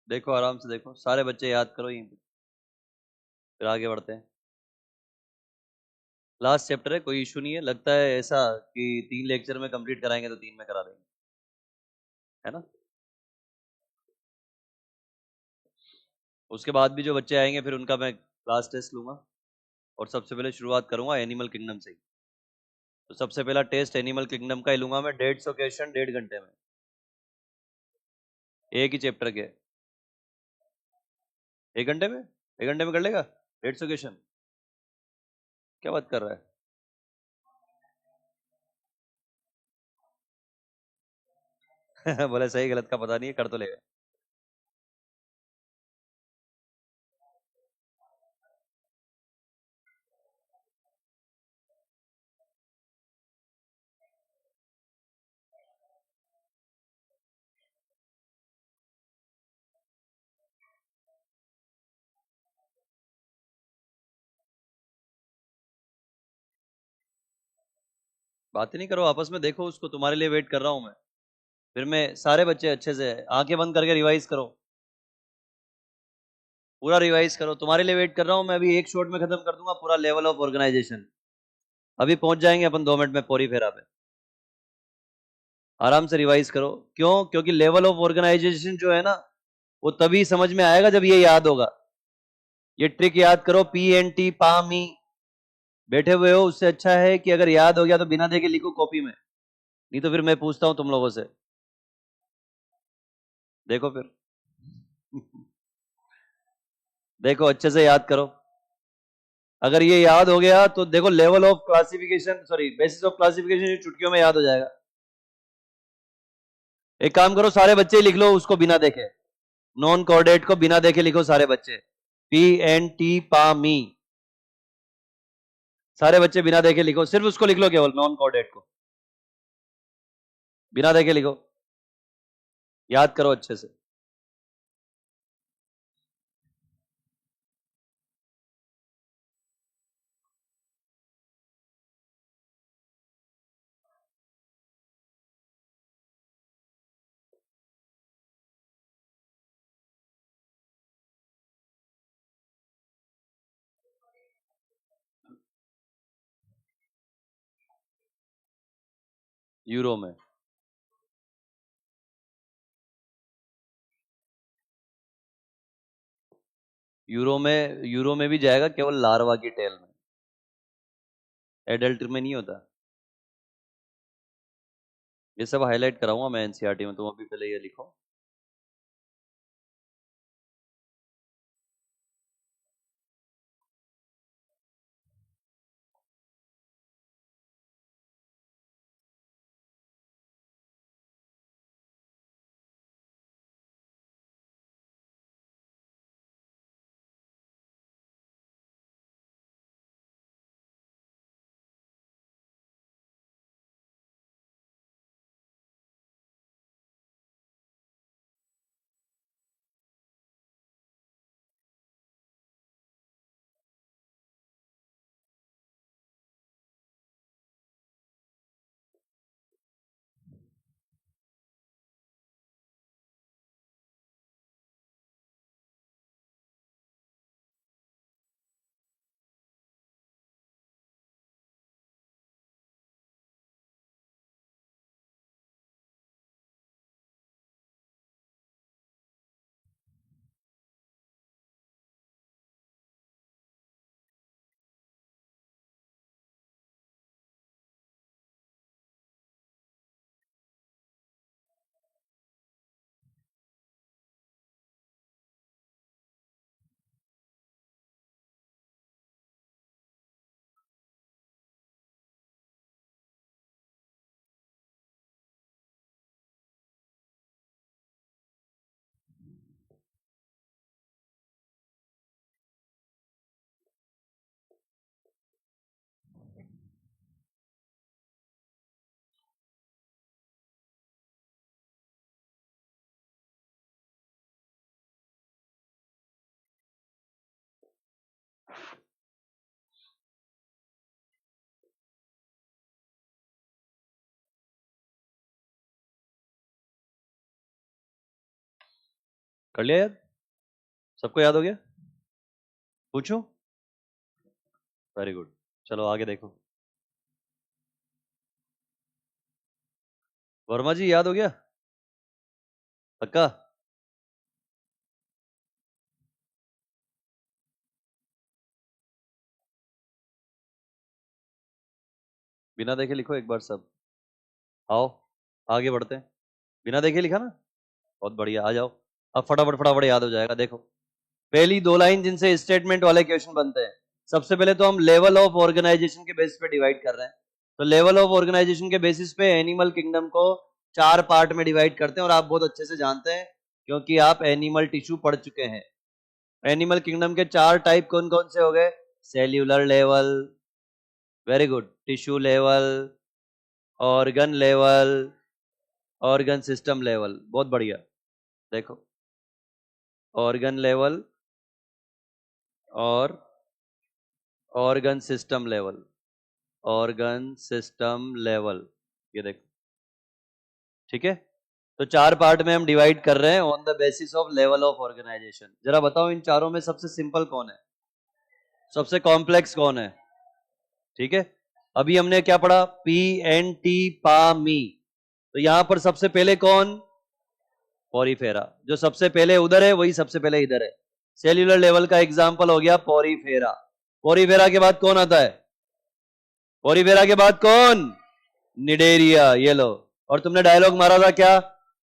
देखो आराम से देखो, सारे बच्चे याद करो यहीं पे, फिर आगे बढ़ते हैं। लास्ट चैप्टर है, कोई इशू नहीं है। लगता है ऐसा कि 3 लेक्चर में कंप्लीट कराएंगे तो 3 में करा देंगे, है ना। उसके बाद भी जो बच्चे आएंगे फिर उनका मैं क्लास टेस्ट लूंगा, और सबसे पहले शुरुआत करूंगा एनिमल किंगडम से ही। तो सबसे पहला टेस्ट एनिमल किंगडम का ही लूंगा मैं, 150 क्वेश्चन 1.5 घंटे में, एक ही चैप्टर के। 1 घंटे में, 1 घंटे में कर लेगा 150 क्वेश्चन? क्या बात कर रहा है? बोले सही गलत का पता नहीं है, कर तो लेगा। बात ही नहीं करो आपस में, देखो उसको, तुम्हारे लिए वेट कर रहा हूं मैं। फिर मैं सारे बच्चे अच्छे से आंखें बंद करके रिवाइज करो, पूरा रिवाइज करो, तुम्हारे लिए वेट कर रहा हूं मैं। अभी एक शॉट में खत्म कर दूंगा पूरा लेवल ऑफ ऑर्गेनाइजेशन। अभी पहुंच जाएंगे अपन 2 मिनट में पोरी फेरा पे। आराम से रिवाइज करो। क्यों? क्योंकि लेवल ऑफ ऑर्गेनाइजेशन जो है ना, वो तभी समझ में आएगा जब ये याद होगा। ये ट्रिक याद करो, PNT पामी। बैठे हुए हो, उससे अच्छा है कि अगर याद हो गया तो बिना देखे लिखो कॉपी में, नहीं तो फिर मैं पूछता हूं तुम लोगों से। देखो फिर। देखो अच्छे से याद करो। अगर ये याद हो गया तो देखो level of classification, sorry basis of classification चुटकियों में याद हो जाएगा। एक काम करो, सारे बच्चे ही लिख लो उसको बिना देखे। नॉन कोऑर्डिनेट को बिना देखे लिखो सारे बच्चे, PNT पामी। सारे बच्चे बिना देखे लिखो, सिर्फ उसको लिख लो, केवल नॉन कोऑर्डिनेट को बिना देखे लिखो। याद करो अच्छे से। यूरो में, यूरो में भी जाएगा, केवल लार्वा की टेल में, एडल्ट में नहीं होता। ये सब हाईलाइट कराऊंगा मैं एनसीईआरटी में, तुम अभी पहले ये लिखो। कर लिया याद? सबको याद हो गया? पूछूं? वेरी गुड, चलो आगे देखो। वर्मा जी याद हो गया पक्का? बिना देखे लिखो एक बार सब। आओ आगे बढ़ते हैं। बिना देखे लिखा ना? बहुत बढ़िया, आ जाओ। अब फटाफट फटाफट याद हो जाएगा। देखो पहली दो लाइन जिनसे स्टेटमेंट वाले क्वेश्चन बनते हैं। सबसे पहले तो हम लेवल ऑफ ऑर्गेनाइजेशन के बेसिस पे डिवाइड कर रहे हैं। तो लेवल ऑफ ऑर्गेनाइजेशन के बेसिस पे एनिमल किंगडम को 4 पार्ट में डिवाइड करते हैं, और आप बहुत अच्छे से जानते हैं क्योंकि आप एनिमल टिश्यू पढ़ चुके हैं। एनिमल किंगडम के 4 टाइप कौन कौन से हो गए? Cellular level, very good, tissue level, organ level, organ system level. बहुत बढ़िया। देखो ऑर्गन लेवल और organ system level, organ system level, ये देखो। ठीक है, तो 4 पार्ट में हम डिवाइड कर रहे हैं on the basis of level of organisation. जरा बताओ इन चारों में सबसे सिंपल कौन है, सबसे कॉम्प्लेक्स कौन है? ठीक है, अभी हमने क्या पढ़ा? PNT पामी। तो यहां पर सबसे पहले कौन? पोरीफेरा। जो सबसे पहले उधर है वही सबसे पहले इधर है। सेल्यूलर लेवल का एग्जांपल हो गया पोरीफेरा। पोरीफेरा के बाद कौन आता है? पोरीफेरा के बाद कौन? निडेरिया। ये लो, और तुमने डायलॉग मारा था क्या?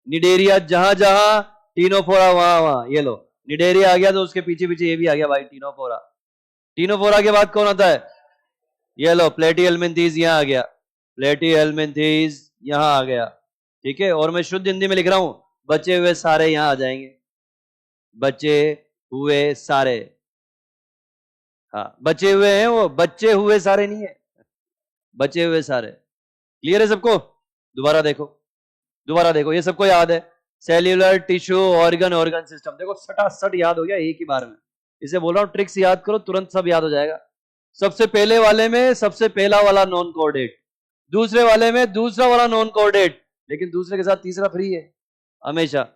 निडेरिया जहां जहां, टीनोफोरा वहां वहां। ये लो, निडेरिया आ गया तो उसके पीछे पीछे ये भी आ गया भाई, टीनोफोरा। टीनोफोरा के बाद कौन आता है? ये लो, प्लेटीहेल्मिन्थीज यहां आ गया, प्लेटीहेल्मिन्थीज यहां आ गया। ठीक है, और मैं शुद्ध हिंदी में लिख रहा हूं, बचे हुए सारे यहां आ जाएंगे, बचे हुए सारे। हाँ बचे हुए हैं वो, बचे हुए सारे नहीं है, बचे हुए सारे। क्लियर है सबको? दोबारा देखो, दोबारा देखो, ये सबको याद है। Cellular, tissue, organ, organ system. देखो सटासट याद हो गया एक ही बार में। इसे बोल रहा हूं ट्रिक्स याद करो, तुरंत सब याद हो जाएगा। सबसे पहले वाले में सबसे पहला वाला नॉन कोऑर्डिनेट, दूसरे वाले में दूसरा वाला नॉन कोऑर्डिनेट, लेकिन दूसरे के साथ तीसरा फ्री है हमेशा।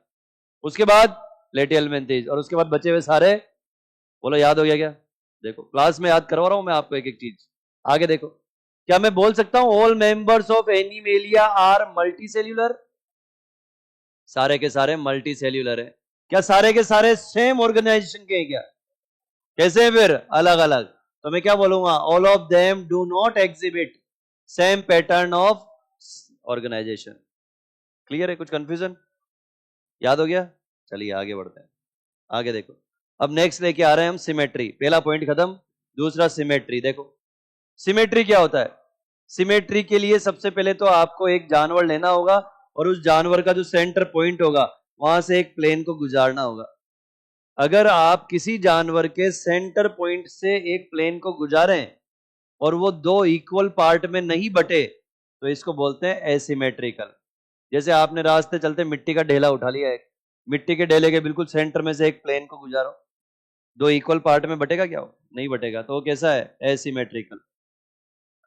उसके बाद प्लेटीहेल्मिन्थीज, और उसके बाद बचे हुए सारे। बोलो याद हो गया क्या? देखो क्लास में याद करवा रहा हूं मैं आपको एक एक चीज। आगे देखो, क्या मैं बोल सकता हूं all members of Animalia are multi cellular? सारे के सारे मल्टी सेल्यूलर है। क्या सारे के सारे सेम ऑर्गेनाइजेशन के हैं क्या? कैसे हैं फिर? अलग अलग। तो मैं क्या बोलूंगा? All of them do not exhibit same pattern of organisation. Clear है? कुछ कंफ्यूजन? याद हो गया? चलिए आगे बढ़ते हैं। आगे देखो, अब नेक्स्ट लेके आ रहे हैं हम सिमेट्री। पहला पॉइंट खत्म, दूसरा सिमेट्री। देखो सिमेट्री क्या होता है? सिमेट्री के लिए सबसे पहले तो आपको एक जानवर लेना होगा, और उस जानवर का जो सेंटर पॉइंट होगा वहां से एक प्लेन को गुजारना होगा। अगर आप किसी जानवर के सेंटर पॉइंट से एक प्लेन को गुजारें और वो दो इक्वल पार्ट में नहीं बटे, तो इसको बोलते हैं एसिमेट्रिकल। जैसे आपने रास्ते चलते मिट्टी का ढेला उठा लिया, एक मिट्टी के ढेले के बिल्कुल सेंटर में से एक प्लेन को गुजारो, दो इक्वल पार्ट में बटेगा क्या? वो नहीं बटेगा, तो वो कैसा है? एसिमेट्रिकल।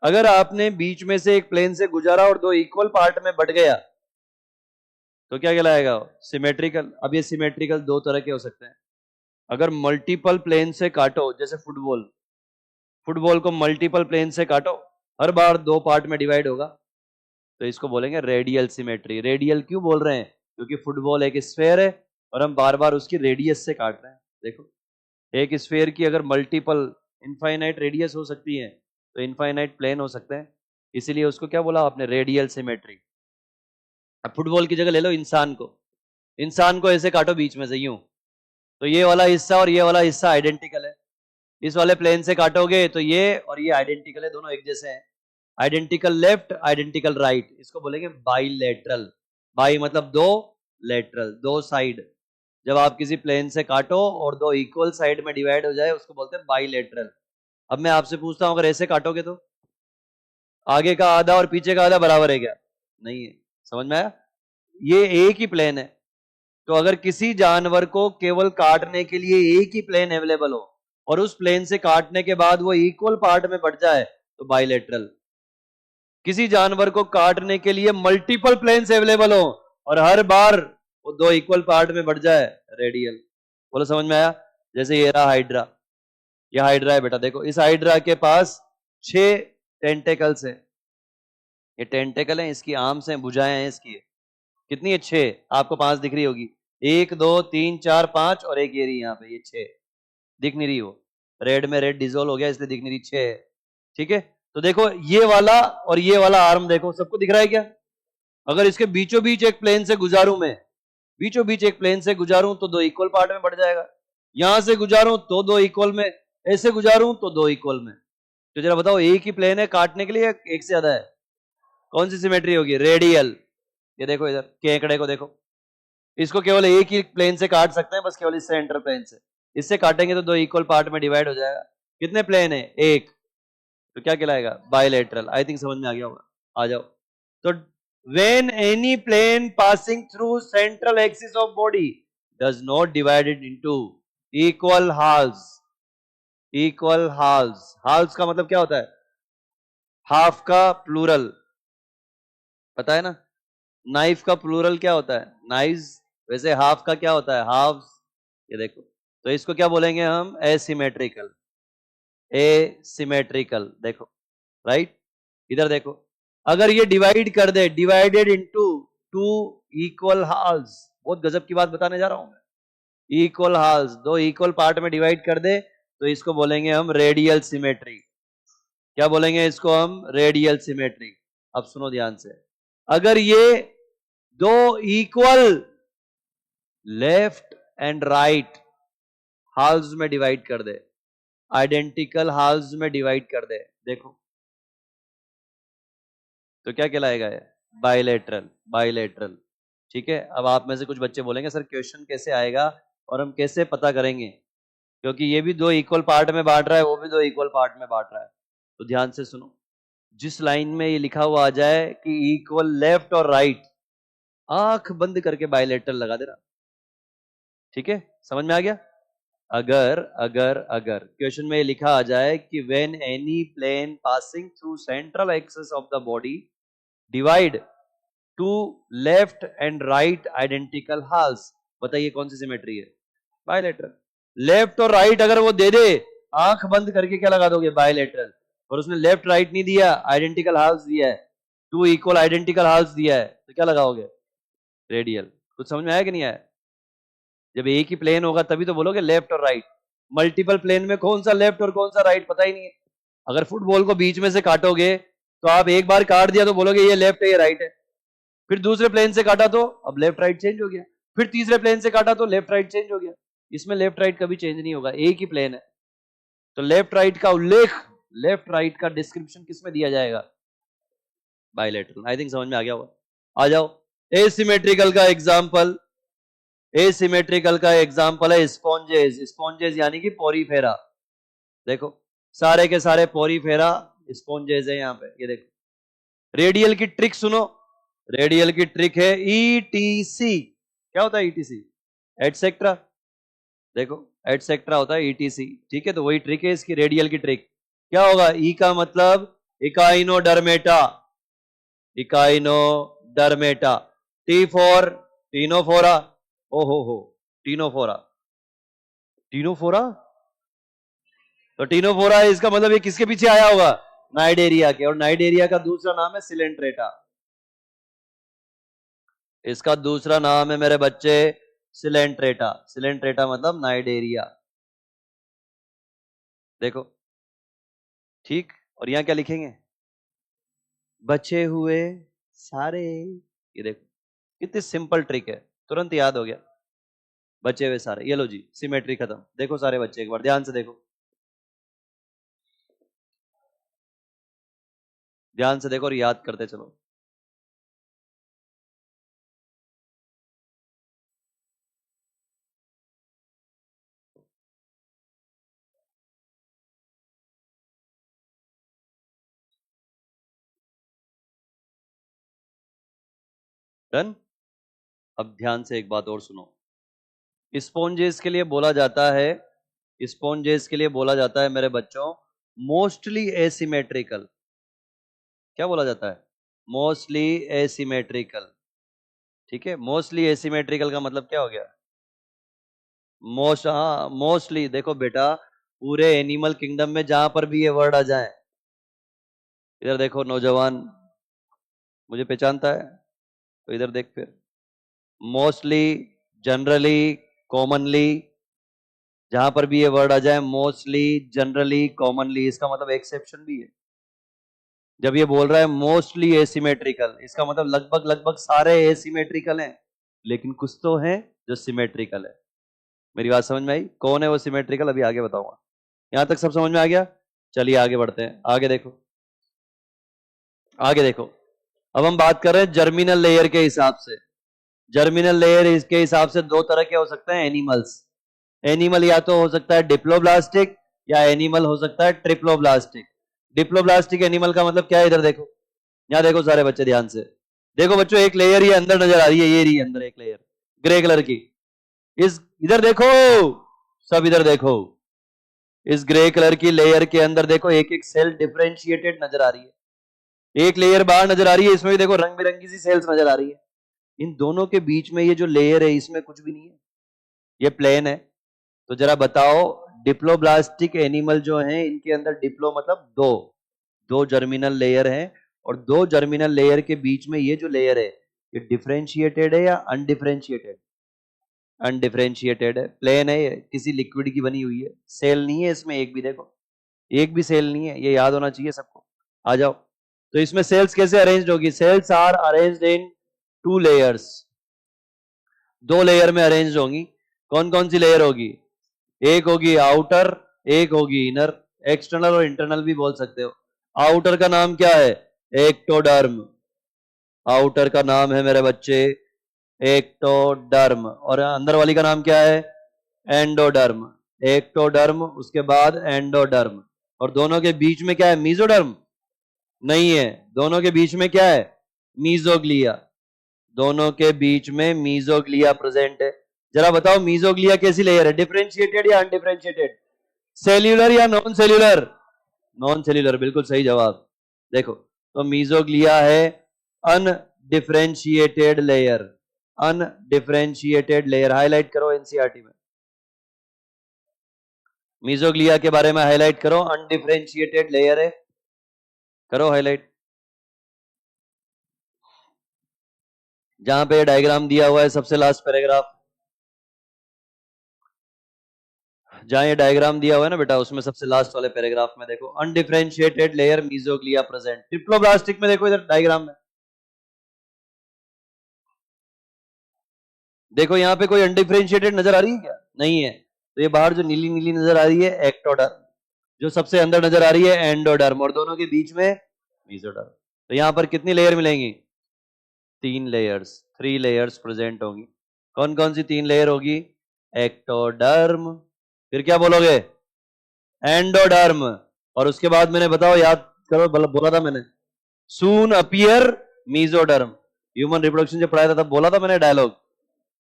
अगर आपने बीच में से एक प्लेन से गुजारा और दो इक्वल पार्ट में बट गया, तो क्या कहलाएगा? सिमेट्रिकल। अब ये सिमेट्रिकल दो तरह के हो सकते हैं। अगर मल्टीपल प्लेन से काटो, जैसे फुटबॉल, फुटबॉल को मल्टीपल प्लेन से काटो, हर बार दो पार्ट में डिवाइड होगा, तो इसको बोलेंगे रेडियल सिमेट्री। रेडियल क्यों बोल रहे हैं? क्योंकि फुटबॉल एक स्फेयर है और हम बार बार उसकी रेडियस से काट रहे हैं। देखो एक स्फेयर की अगर मल्टीपल इनफाइनाइट रेडियस हो सकती है, तो इनफाइनाइट प्लेन हो सकते हैं, इसीलिए उसको क्या बोला आपने? Radial symmetry. अब फुटबॉल की जगह ले लो इंसान को, इंसान को ऐसे काटो बीच में से यूं, तो ये वाला हिस्सा और ये वाला हिस्सा आइडेंटिकल है। इस वाले प्लेन से काटोगे तो ये और ये आइडेंटिकल है, दोनों एक जैसे हैं। आइडेंटिकल लेफ्ट, आइडेंटिकल राइट, इसको बोलेंगे बाइलेटरल। बाई मतलब दो, लेटरल दो साइड। जब आप किसी प्लेन से काटो और दो इक्वल साइड में डिवाइड हो जाए, उसको बोलते हैं बाइलेटरल। अब मैं आपसे पूछता हूं, अगर ऐसे काटोगे तो आगे का आधा और पीछे का आधा बराबर है क्या? नहीं है। समझ में आया? ये एक ही प्लेन है। तो अगर किसी जानवर को केवल काटने के लिए एक ही प्लेन अवेलेबल हो और उस प्लेन से काटने के बाद वो इक्वल पार्ट में बढ़ जाए, तो बाइलेटरल। किसी जानवर को काटने के लिए मल्टीपल प्लेन्स अवेलेबल हो और हर बार वो दो इक्वल पार्ट में बढ़ जाए, रेडियल। बोलो समझ में आया? जैसे ये रहा हाइड्रा, ये हाइड्रा है बेटा, देखो इस हाइड्रा के पास 6 टेंटेकल्स हैं। ये टेंटेकल है, इसकी आर्म्स हैं, भुजाएं हैं इसकी। कितनी है? 6। आपको 5 दिख रही होगी। 1 2 3 4 5 और एक ये रही यहाँ पे, ये 6 दिख नहीं रही। वो रेड में रेड डिजोल्व हो गया इसलिए दिख नहीं रही, 6 है। ठीक है, तो देखो ये वाला और ये वाला आर्म देखो, सबको दिख रहा है क्या? अगर इसके बीचों बीच एक प्लेन से गुजारूं मैं, बीचों बीच एक प्लेन से गुजारूं तो दो इक्वल पार्ट में बढ़ जाएगा। यहां से गुजारूं तो दो इक्वल में, ऐसे गुजारूं तो दो इक्वल में। तो जरा बताओ, एक ही प्लेन है काटने के लिए, एक से ज्यादा है? कौन सी सिमेट्री होगी? रेडियल। ये देखो इधर केकड़े को देखो, इसको केवल एक ही प्लेन से काट सकते हैं, बस केवल इस सेंटर प्लेन से। इससे काटेंगे तो दो इक्वल पार्ट में डिवाइड हो जाएगा। कितने प्लेन है? एक। तो क्या कहलाएगा? बायलैटरल। आई थिंक समझ में आ गया होगा। आ जाओ। तो when any plane passing through central axis of body does not divide it into equal halves, equal halves, halves का मतलब क्या होता है? हाफ का प्लूरल, पता है ना? नाइफ का प्लूरल क्या होता है? नाइव्स। वैसे हाफ का क्या होता है? हाफ्स। ये देखो, तो इसको क्या बोलेंगे हम? एसिमेट्रिकल। एसिमेट्रिकल, देखो राइट। इधर देखो, अगर ये डिवाइड कर दे, डिवाइडेड इनटू 2 इक्वल हाल्स, बहुत गजब की बात बताने जा रहा हूं मैं। इक्वल हाल्स, दो इक्वल पार्ट में डिवाइड कर दे तो इसको बोलेंगे हम रेडियल सिमेट्री। क्या बोलेंगे इसको हम? Radial symmetry. अब सुनो ध्यान से, अगर ये दो इक्वल लेफ्ट एंड राइट हाल्स में डिवाइड कर दे, आइडेंटिकल हाल्स में डिवाइड कर दे, देखो तो क्या कहलाएगा? ये बायलैटरल। बायलैटरल। ठीक है, अब आप में से कुछ बच्चे बोलेंगे सर क्वेश्चन कैसे आएगा और हम कैसे पता करेंगे, क्योंकि ये भी दो इक्वल पार्ट में बांट रहा है, वो भी दो इक्वल पार्ट में बांट रहा है। तो ध्यान से सुनो, जिस लाइन में ये लिखा हुआ आ जाए कि इक्वल लेफ्ट और राइट, आंख बंद करके बायलैटरल लगा देना। ठीक है, समझ में आ गया? अगर अगर अगर क्वेश्चन में लिखा आ जाए कि when any plane passing through central axis of the body divide to left and right identical halves, बताइए कौन सी सिमेट्री है? बायलैटरल। लेफ्ट और राइट अगर वो दे दे, आंख बंद करके क्या लगा दोगे? बायलैटरल। और उसने लेफ्ट राइट नहीं दिया, आइडेंटिकल हाल्स दिया है, 2 इक्वल आइडेंटिकल हाल्स दिया है, तो क्या लगाओगे? रेडियल। कुछ समझ में आया कि नहीं आया? जब एक ही प्लेन होगा तभी तो बोलोगे लेफ्ट और राइट। मल्टीपल प्लेन में कौन सा लेफ्ट और कौन सा राइट पता ही नहीं है। अगर फुटबॉल को बीच में से काटोगे तो आप एक बार काट दिया तो बोलोगे ये लेफ्ट है ये राइट है, फिर दूसरे प्लेन से काटा तो अब लेफ्ट राइट चेंज हो गया, फिर तीसरे प्लेन से काटा तो लेफ्ट राइट चेंज हो गया। इसमें लेफ्ट राइट कभी चेंज नहीं होगा, एक ही प्लेन है। तो लेफ्ट राइट का उल्लेख, लेफ्ट राइट का डिस्क्रिप्शन किस में दिया जाएगा? बायलैटरल। आई थिंक समझ में आ गया होगा। आ जाओ, एसिमेट्रिकल का एग्जांपल, एसिमेट्रिकल का एग्जांपल है स्पॉन्जेस। स्पॉन्जेस यानी कि पोरीफेरा। देखो सारे के सारे पोरीफेरा स्पॉन्जेस है यहाँ पे, ये देखो। रेडियल की ट्रिक सुनो, रेडियल की ट्रिक है ईटीसी। क्या होता है ईटीसी? एटसेट्रा। देखो एटसेट्रा होता है ईटीसी। ठीक है, तो वही ट्रिक है इसकी, रेडियल की ट्रिक। क्या होगा? ई का मतलब Echinodermata, Echinodermata. T for Ctenophora. हो टीनोफोरा। टीनोफोरा, तो टीनोफोरा है, इसका मतलब ये किसके पीछे आया होगा? नाइडेरिया के। और नाइडेरिया का दूसरा नाम है सिलेंट्रेटा। इसका दूसरा नाम है मेरे बच्चे सिलेंट्रेटा। सिलेंट्रेटा मतलब नाइडेरिया। देखो ठीक, और यहां क्या लिखेंगे? बचे हुए सारे। ये देखो कितनी सिंपल ट्रिक है, तुरंत याद हो गया। बचे हुए सारे, ये लो जी, सिमेट्री खत्म। देखो सारे बच्चे एक बार ध्यान से देखो, ध्यान से देखो और याद करते चलो। डन। अब ध्यान से एक बात और सुनो, स्पॉन्जेस के लिए बोला जाता है, स्पॉन्जेस के लिए बोला जाता है मेरे बच्चों मोस्टली एसिमेट्रिकल। क्या बोला जाता है? Mostly asymmetrical. ठीक है, मोस्टली एसिमेट्रिकल का मतलब क्या हो गया? हाँ, मोस्टली। देखो बेटा, पूरे एनिमल किंगडम में जहां पर भी ये वर्ड आ जाए, इधर देखो नौजवान मुझे पहचानता है, तो इधर देख फिर, मोस्टली, जनरली, कॉमनली, जहां पर भी ये वर्ड आ जाए मोस्टली, जनरली, कॉमनली, इसका मतलब एक्सेप्शन भी है। जब ये बोल रहा है मोस्टली एसिमेट्रिकल, इसका मतलब लगभग लगभग सारे एसिमेट्रिकल हैं, लेकिन कुछ तो हैं जो सिमेट्रिकल है। मेरी बात समझ में आई? कौन है वो सिमेट्रिकल, अभी आगे बताऊंगा। यहां तक सब समझ में आ गया? चलिए आगे बढ़ते हैं। आगे देखो, आगे देखो। अब हम बात कर रहे हैं जर्मिनल लेयर के हिसाब से। जर्मिनल लेयर इसके हिसाब से दो तरह के हो सकते हैं एनिमल्स। एनिमल या तो हो सकता है डिप्लोब्लास्टिक, या एनिमल हो सकता है ट्रिप्लोब्लास्टिक। डिप्लोब्लास्टिक एनिमल का मतलब क्या है? इधर देखो, यहां देखो सारे बच्चे ध्यान से देखो। बच्चों, एक लेयर ये अंदर नजर आ रही है, ये रही अंदर एक लेयर ग्रे कलर की। इस इधर देखो, सब इधर देखो, इस ग्रे कलर की लेयर के अंदर देखो एक एक सेल डिफरेंशिएटेड नजर आ रही है। एक लेयर बाहर नजर आ रही है, इसमें भी देखो रंग बिरंगी सी सेल्स नजर आ रही है। इन दोनों के बीच में ये जो लेयर है, इसमें कुछ भी नहीं है, ये प्लेन है। तो जरा बताओ, डिप्लोब्लास्टिक एनिमल जो हैं, इनके अंदर डिप्लो मतलब दो, दो जर्मिनल लेयर हैं, और दो जर्मिनल लेयर के बीच में ये जो लेयर है, ये डिफरेंशिएटेड है या अनडिफरेंशिएटेड? अनडिफरेंशिएटेड है, प्लेन है, ये किसी लिक्विड की बनी हुई है, सेल नहीं है इसमें एक भी। देखो, एक भी सेल नहीं है, ये याद होना चाहिए सबको। आ जाओ, तो इसमें सेल्स कैसे अरेंज होगी? Cells are arranged in two layers, दो लेयर में अरेंज होंगी। कौन कौन सी लेयर होगी? एक होगी आउटर, एक होगी इनर। एक्सटर्नल और इंटरनल भी बोल सकते हो। आउटर का नाम क्या है? एक्टोडर्म। आउटर का नाम है मेरे बच्चे एक्टोडर्म। और अंदर वाली का नाम क्या है? एंडोडर्म। एक्टोडर्म, उसके बाद एंडोडर्म। और दोनों के बीच में क्या है? मीजोडर्म? नहीं है, दोनों के बीच में क्या है? मीजोग्लिया। दोनों के बीच में मीजोग्लिया प्रेजेंट है। जरा बताओ, मीजोग्लिया कैसी लेयर है? डिफरेंशिएटेड या अनडिफरेंशिएटेड? सेल्यूलर या नॉन सेल्यूलर? नॉन सेल्यूलर, बिल्कुल सही जवाब। देखो, तो मीजोग्लिया है undifferentiated layer. Undifferentiated layer highlight करो एनसीईआरटी में, मीजोग्लिया के बारे में हाईलाइट करो। अनडिफरेंशिएटेड लेयर है, करो हाईलाइट। जहां पे डायग्राम दिया हुआ है, सबसे लास्ट पैराग्राफ, जहां ये डायग्राम दिया हुआ है ना बेटा, उसमें सबसे लास्ट वाले पैराग्राफ में देखो, undifferentiated layer mesoglea present. Triploblastic में देखो इधर डायग्राम में, देखो यहां पे कोई अनडिफरेंशिएटेड नजर आ रही है क्या? नहीं है। तो ये बाहर जो नीली नीली नजर आ रही है एक्टोडर्म, जो सबसे अंदर नजर आ रही है एंडोडर्म, और दोनों के बीच में मीजोडर्म। तो यहां पर कितनी लेयर मिलेंगी? तीन लेयर्स, थ्री लेयर्स प्रेजेंट होंगी। कौन कौन सी तीन लेयर होगी? एक्टोडर्म, फिर क्या बोलोगे? एंडोडर्म, और उसके बाद मैंने बताओ, याद करो, बोला था मैंने, सून अपीयर मीजोडर्म। ह्यूमन रिप्रोडक्शन जब पढ़ाया था तब बोला था मैंने डायलॉग।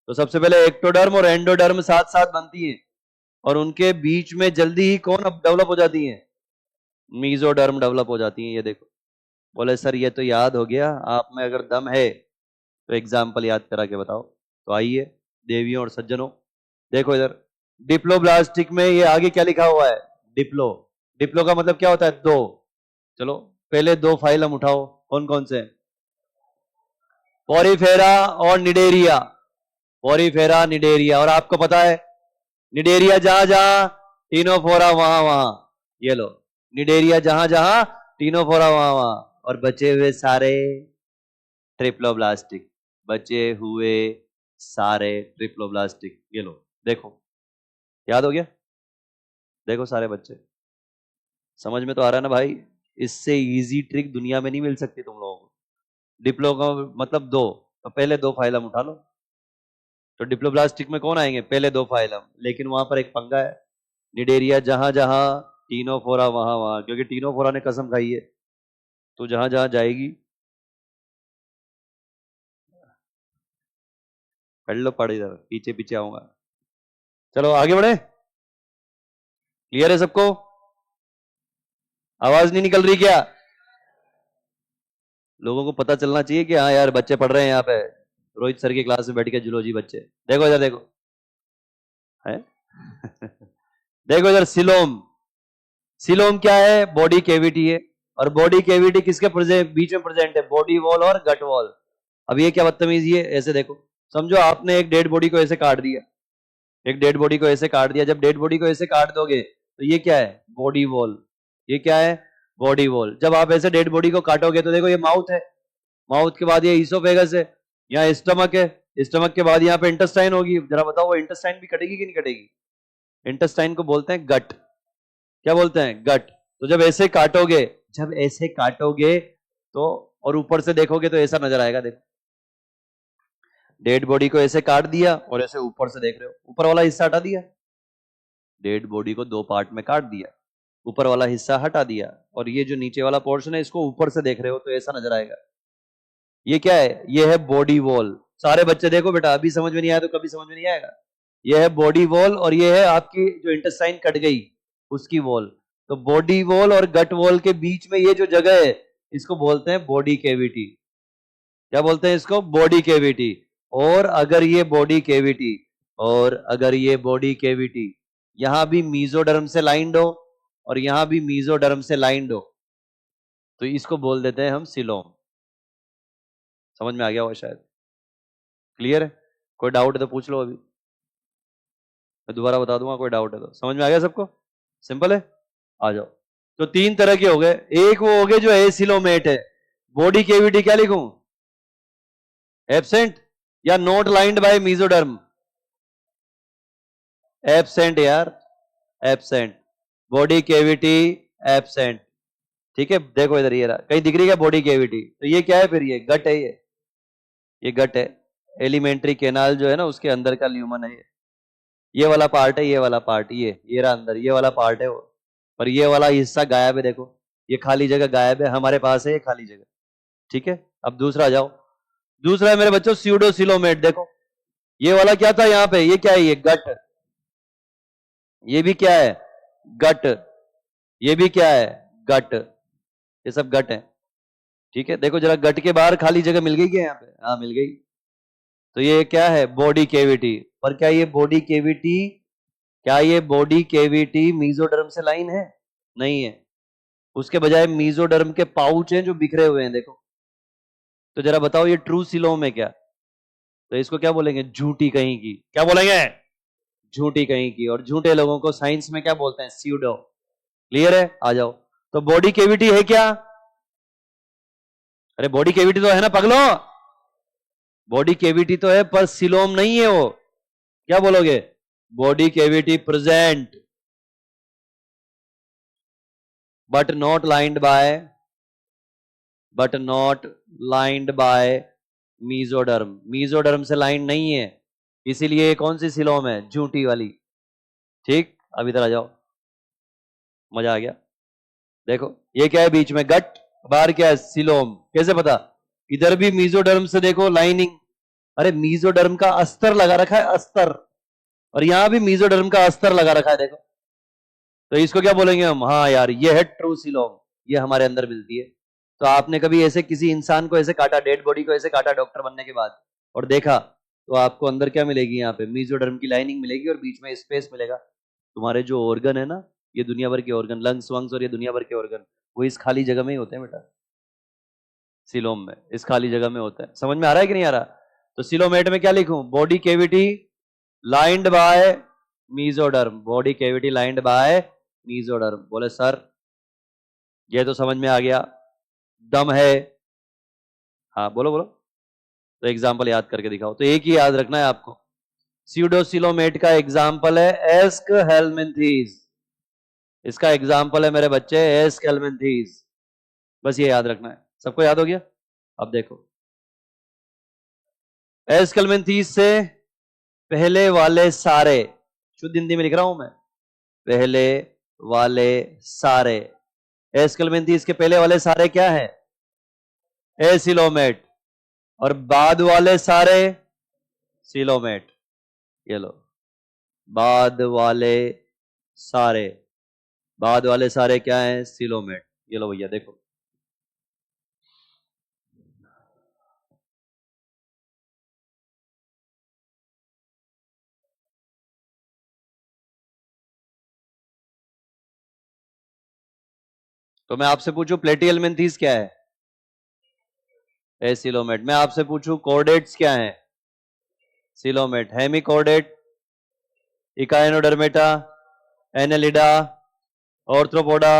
तो सबसे पहले एक्टोडर्म और एंडोडर्म साथ साथ बनती है, और उनके बीच में जल्दी ही कौन अब डेवलप हो जाती है? मीजोडर्म डेवलप हो जाती है। ये देखो, बोले सर ये तो याद हो गया, आप में अगर दम है तो एग्जाम्पल याद करा के बताओ। तो आइए देवियों और सज्जनों, देखो इधर, डिप्लोब्लास्टिक में ये आगे क्या लिखा हुआ है? डिप्लो। डिप्लो का मतलब क्या होता है? दो। चलो पहले दो फाइलम उठाओ, कौन कौन से? पोरीफेरा और निडेरिया। Porifera, Cnidaria. और आपको पता है, निडेरिया जहां जहां, टीनोफोरा वहां वहां। ये लो, निडेरिया जहां जहां, टीनोफोरा वहां वहां। और बचे हुए सारे ट्रिप्लोब्लास्टिक, बचे हुए सारे ट्रिप्लोब्लास्टिक। ये लो, देखो, याद हो गया? देखो सारे बच्चे, समझ में तो आ रहा है ना भाई? इससे इजी ट्रिक दुनिया में नहीं मिल सकती तुम लोगों को। डिप्लो का मतलब दो, तो पहले दो फाइलम उठा लो। तो डिप्लोब्लास्टिक में कौन आएंगे? पहले दो फाइलम। लेकिन वहां पर एक पंगा है, निडेरिया जहां जहां, टीनोफोरा वहां वहां, क्योंकि टीनोफोरा ने कसम खाई है, तो जहां जहां जाएगी, पढ़ लो, पढ़, इधर पीछे पीछे आऊंगा। चलो आगे बढ़े, क्लियर है सबको? आवाज नहीं निकल रही क्या? लोगों को पता चलना चाहिए कि हाँ यार बच्चे पढ़ रहे हैं यहाँ पे। रोहित सर की क्लास में बैठ के जूलॉजी बच्चे, देखो इधर देखो है देखो इधर सिलोम, सिलोम क्या है? बॉडी कैविटी है। और बॉडी कैविटी किसके बीच में प्रेजेंट है? बॉडी वॉल और गट वॉल। अब ये क्या बदतमीजी है? ऐसे देखो, समझो आपने एक डेड बॉडी को ऐसे काट दिया, एक डेड बॉडी को ऐसे काट दिया। जब डेड बॉडी को ऐसे काट दोगे तो ये क्या है? Body wall. ये क्या है? Body wall. जब आप ऐसे डेड बॉडी को काटोगे तो देखो ये माउथ है, माउथ के बाद ये ईसोफेगस है, यहाँ स्टमक है, स्टमक के बाद यहाँ पे इंटेस्टाइन होगी। जरा बताओ वो इंटेस्टाइन भी कटेगी कि नहीं कटेगी? इंटेस्टाइन को बोलते हैं गट। क्या बोलते हैं? गट। तो जब ऐसे काटोगे, जब ऐसे काटोगे तो, और ऊपर से देखोगे तो ऐसा नजर आएगा। देखो डेड बॉडी को ऐसे काट दिया और ऐसे ऊपर से देख रहे हो, ऊपर वाला हिस्सा हटा दिया। डेड बॉडी को दो पार्ट में काट दिया, ऊपर वाला हिस्सा हटा दिया, और ये जो नीचे वाला पोर्शन है इसको ऊपर से देख रहे हो तो ऐसा नजर आएगा। ये क्या है? ये है बॉडी वॉल। सारे बच्चे देखो बेटा, अभी समझ में नहीं आया तो कभी समझ में नहीं आएगा। ये है बॉडी वॉल और ये है आपकी जो इंटेस्टाइन कट गई उसकी वॉल। तो बॉडी वॉल और गट वॉल के बीच में ये जो जगह है इसको बोलते हैं बॉडी कैविटी। क्या बोलते हैं इसको? Body cavity. और अगर ये बॉडी कैविटी, और अगर ये बॉडी कैविटी यहां भी मीजोडर्म से लाइंड हो और यहां भी मीजोडर्म से लाइंड हो तो इसको बोल देते हैं हम सिलोम। समझ में आ गया होगा शायद। क्लियर है? कोई डाउट है तो पूछ लो, अभी मैं दोबारा बता दूंगा। कोई डाउट है तो? समझ में आ गया सबको? सिंपल है, आ जाओ। तो तीन तरह के हो गए। एक वो हो गए जो एसिलोमेट है। बॉडी कैविटी क्या लिखूं? एब्सेंट या not lined by mesoderm? Absent यार, एब्सेंट। Body cavity absent. ठीक है, देखो इधर ये रहा, कहीं दिख रही है बॉडी कैविटी? तो ये क्या है फिर? ये गट है। ये गट है। एलिमेंट्री कैनाल जो है ना उसके अंदर का ल्यूमन है ये वाला पार्ट है, ये वाला पार्ट, ये रहा अंदर, ये वाला पार्ट है वो। पर ये वाला हिस्सा गायब है। देखो ये खाली जगह गायब है, हमारे पास है ये खाली जगह। ठीक है, अब दूसरा आ जाओ। दूसरा है मेरे बच्चों स्यूडोसिलोमेट। देखो ये वाला क्या था यहाँ पे? ये क्या है? ये गट। ये भी क्या है? गट। ये भी क्या है? गट। ये सब गट है। ठीक है, देखो जरा गट के बाहर खाली जगह मिल गई क्या यहाँ पे? हाँ मिल गई। तो ये क्या है? Body cavity. पर क्या ये बॉडी कैविटी, क्या ये बॉडी कैविटी मीजोडर्म से लाइन है? नहीं है। उसके बजाय मीजोडर्म के पाउच हैं जो बिखरे हुए हैं। देखो तो जरा बताओ ये ट्रू सिलोम है क्या? तो इसको क्या बोलेंगे? झूठी कहीं की। क्या बोलेंगे? झूठी कहीं की। और झूठे लोगों को साइंस में क्या बोलते हैं? स्यूडो। क्लियर है? आ जाओ। तो बॉडी कैविटी है क्या? अरे बॉडी कैविटी तो है ना पगलो, बॉडी कैविटी तो है पर सिलोम नहीं है वो। क्या बोलोगे? Body cavity present but not lined by, but not lined by mesoderm. Mesoderm से लाइन नहीं है, इसीलिए ये कौन सी सिलोम है? झूठी वाली। ठीक, अब इधर आ जाओ, मजा आ गया। देखो ये क्या है? बीच में गट, बाहर क्या है? सिलोम। कैसे पता? इधर भी मीजोडर्म से देखो लाइनिंग। अरे मीजोडर्म का अस्तर लगा रखा है, अस्तर। और यहां भी मीजोडर्म का अस्तर लगा रखा है। देखो तो इसको क्या बोलेंगे हम? हाँ यार ये है ट्रू सिलोम, ये हमारे अंदर मिलती है। तो आपने कभी ऐसे किसी इंसान को ऐसे काटा, डेड बॉडी को ऐसे काटा डॉक्टर बनने के बाद, और देखा तो आपको अंदर क्या मिलेगी? यहाँ पे मीजोडर्म की लाइनिंग मिलेगी और बीच में स्पेस मिलेगा। तुम्हारे जो ऑर्गन है ना, ये दुनिया भर के ऑर्गन, लंग्स वंग्स और ये दुनिया भर के ऑर्गन, वो इस खाली जगह में ही होते हैं बेटा। सिलोम में, इस खाली जगह में होता है। समझ में आ रहा है कि नहीं आ रहा? तो सिलोमेट में क्या लिखूं? Body cavity lined by mesoderm. Body cavity lined by mesoderm. बोले सर ये तो समझ में आ गया, दम है। हाँ बोलो बोलो। तो एग्जाम्पल याद करके दिखाओ। तो एक ही याद रखना है आपको, स्यूडोसिलोमेट का एग्जाम्पल है एस्क हेलमिंथीज। इसका एग्जाम्पल है मेरे बच्चे एस्क हेलमिंथीज। बस ये याद रखना है। सबको याद हो गया? अब देखो एस्क हेलमिंथीज से पहले वाले सारे, शुद्ध हिंदी में लिख रहा हूं मैं, पहले वाले सारे। एस्केलमेंथीज के पहले वाले सारे क्या है? एसिलोमेट। और बाद वाले सारे सिलोमेट। ये लो, बाद वाले सारे, बाद वाले सारे क्या है? सिलोमेट। ये लो भैया देखो, तो मैं आपसे पूछूं प्लेटिहेल्मिन्थेस क्या है? एसिलोमेट। मैं आपसे पूछूं कॉर्डेट्स क्या है? Coelomate. Hemichordate, Echinodermata, Annelida, Arthropoda.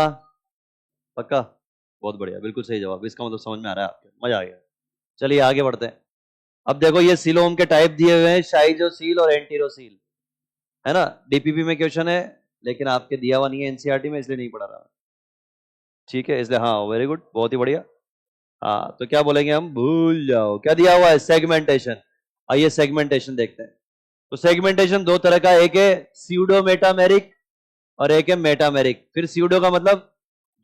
पक्का? बहुत बढ़िया, बिल्कुल सही जवाब। इसका मतलब समझ में आ रहा है आपके, मजा आ गया। चलिए आगे बढ़ते हैं। अब देखो ये सीलोम के टाइप दिए हुए हैं, शाइजोसील और एंटीरोसील, है ना? डीपीपी में क्वेश्चन है, लेकिन आपके दिया हुआ नहीं है एनसीईआरटी में, इसलिए नहीं पढ़ा रहा। ठीक है, इसलिए हाँ, वेरी गुड, बहुत ही बढ़िया। हाँ, तो क्या बोलेंगे हम? भूल जाओ। क्या दिया हुआ है? सेगमेंटेशन। आइए सेगमेंटेशन देखते हैं। तो सेगमेंटेशन दो तरह का, एक है स्यूडो मेटामेरिक और एक है मेटामेरिक। फिर स्यूडो का मतलब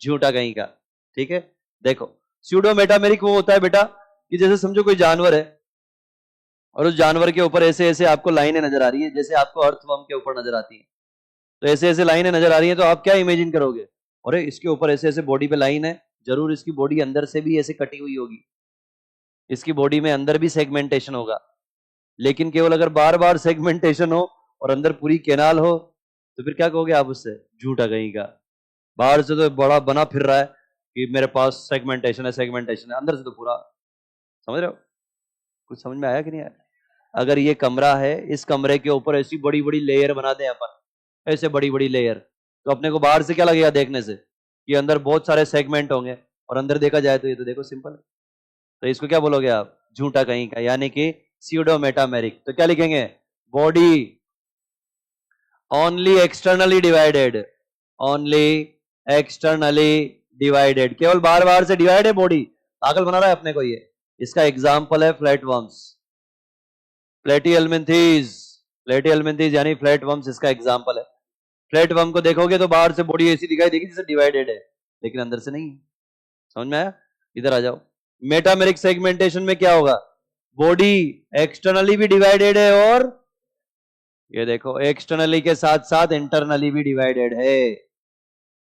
झूठा कहीं का। ठीक है, देखो स्यूडो मेटामेरिक वो होता है बेटा कि जैसे समझो कोई जानवर है और उस जानवर के ऊपर ऐसे ऐसे आपको लाइनें नजर आ रही है, जैसे आपको अर्थवर्म के ऊपर नजर आती है। तो ऐसे ऐसे लाइनें नजर आ रही हैं, तो आप क्या इमेजिन करोगे? अरे इसके ऊपर ऐसे ऐसे बॉडी पे लाइन है, जरूर इसकी बॉडी अंदर से भी ऐसे कटी हुई होगी, इसकी बॉडी में अंदर भी सेगमेंटेशन होगा। लेकिन केवल अगर बार बार सेगमेंटेशन हो और अंदर पूरी कैनाल हो, तो फिर क्या कहोगे आप उससे? झूठा कहीं का। बाहर से तो बड़ा बना फिर रहा है कि मेरे पास सेगमेंटेशन है, सेगमेंटेशन है, अंदर से तो पूरा। समझ रहे हो? कुछ समझ में आया कि नहीं आया? अगर ये कमरा है, इस कमरे के ऊपर ऐसी बड़ी बड़ी लेयर बना दें अपन, ऐसे बड़ी बड़ी लेयर, तो अपने को बाहर से क्या लगेगा देखने से? कि अंदर बहुत सारे सेगमेंट होंगे, और अंदर देखा जाए तो ये तो देखो सिंपल है। तो इसको क्या बोलोगे आप? झूठा कहीं का, यानी कि स्यूडो मेटामेरिक। तो क्या लिखेंगे? Body only externally divided, only externally divided, केवल बाहर बाहर से डिवाइड है बॉडी। पागल बना रहा है अपने को ये। इसका एग्जाम्पल है फ्लैटवर्म्स, प्लेटिहेल्मिन्थेस। प्लेटिहेल्मिन्थेस यानी फ्लैटवर्म्स इसका एग्जाम्पल है। फ्लैटवर्म को देखोगे तो बाहर से बॉडी ऐसी दिखाई देगी जैसे डिवाइडेड है, लेकिन अंदर से नहीं। समझ में आया? इधर आ जाओ। मेटामेरिक सेगमेंटेशन में क्या होगा? बॉडी एक्सटर्नली भी डिवाइडेड है, और ये देखो एक्सटर्नली के साथ साथ इंटरनली भी डिवाइडेड है।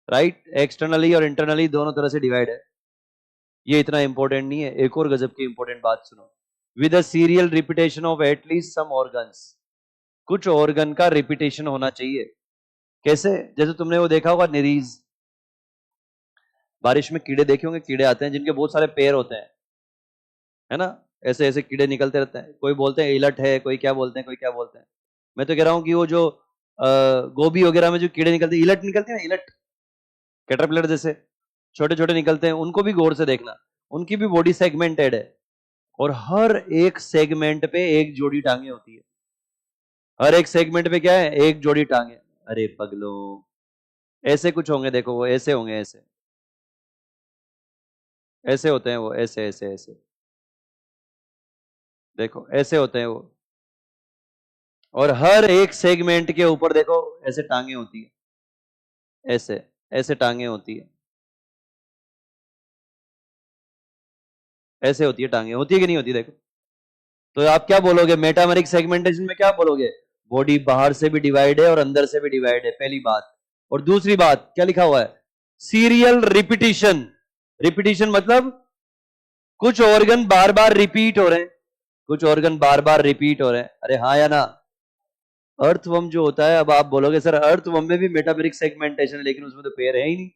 राइट, एक्सटर्नली और इंटरनली दोनों तरह से डिवाइड है। ये इतना इंपॉर्टेंट नहीं है, एक और गजब की इंपॉर्टेंट बात सुनो। With a serial repetition of at least some organs, कुछ ऑर्गन का रिपीटेशन होना चाहिए। कैसे? जैसे तुमने वो देखा होगा निरीज, बारिश में कीड़े देखे होंगे, कीड़े आते हैं जिनके बहुत सारे पैर होते हैं, है ना? ऐसे ऐसे कीड़े निकलते रहते हैं, कोई बोलते हैं इलट है, कोई क्या बोलते हैं, कोई क्या बोलते हैं। मैं तो कह रहा हूं कि वो जो गोभी वगैरह में जो कीड़े निकलते हैं, इलट निकलते हैं ना, इलट, कैटरपिलर जैसे छोटे छोटे निकलते हैं, उनको भी गौर से देखना। उनकी भी बॉडी सेगमेंटेड है, और हर एक सेगमेंट पे एक जोड़ी टांगे होती है। हर एक सेगमेंट पे क्या है? एक जोड़ी टांगे। अरे पगलो, ऐसे कुछ होंगे, देखो वो ऐसे होंगे, ऐसे ऐसे होते हैं वो, ऐसे ऐसे ऐसे, देखो ऐसे होते हैं वो। और हर एक सेगमेंट के ऊपर देखो ऐसे टांगे होती है, ऐसे ऐसे टांगे होती है, ऐसे होती है टांगे, होती है कि नहीं होती? देखो, तो आप क्या बोलोगे मेटामेरिक सेगमेंटेशन में? क्या बोलोगे? बॉडी बाहर से भी डिवाइड है और अंदर से भी डिवाइड है, पहली बात। और दूसरी बात क्या लिखा हुआ है? Serial repetition. रिपीटिशन मतलब कुछ ऑर्गन बार बार रिपीट हो रहे हैं, कुछ ऑर्गन बार बार रिपीट हो रहे हैं। अरे हाँ या ना? अर्थवर्म जो होता है, अब आप बोलोगे सर अर्थवर्म में भी मेटामेरिक सेगमेंटेशन है, लेकिन उसमें तो पैर है ही नहीं।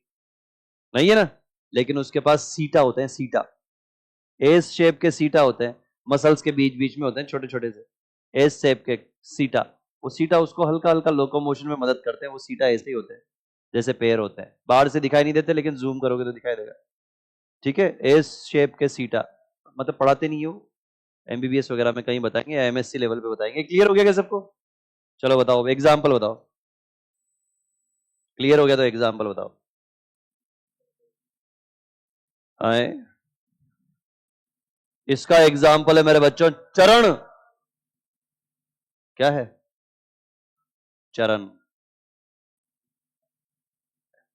नहीं है ना? लेकिन उसके पास सीटा होते हैं, सीटा, एस शेप के सीटा होते हैं, मसल्स के बीच बीच में होते हैं छोटे छोटे से, एस शेप के सीटा। वो सीटा उसको हल्का हल्का लोकोमोशन में मदद करते हैं। वो सीटा ऐसे ही होते हैं जैसे पैर होते हैं, बाहर से दिखाई नहीं देते, लेकिन जूम करोगे तो दिखाई देगा। ठीक है, एस शेप के सीटा। मतलब पढ़ाते नहीं हो, एमबीबीएस वगैरह में कहीं बताएंगे, एमएससी लेवल पे बताएंगे। क्लियर हो गया क्या सबको? चलो बताओ, एग्जाम्पल बताओ। क्लियर हो गया तो एग्जाम्पल बताओ। आए, इसका एग्जाम्पल है मेरे बच्चों चरण। क्या है? चरण,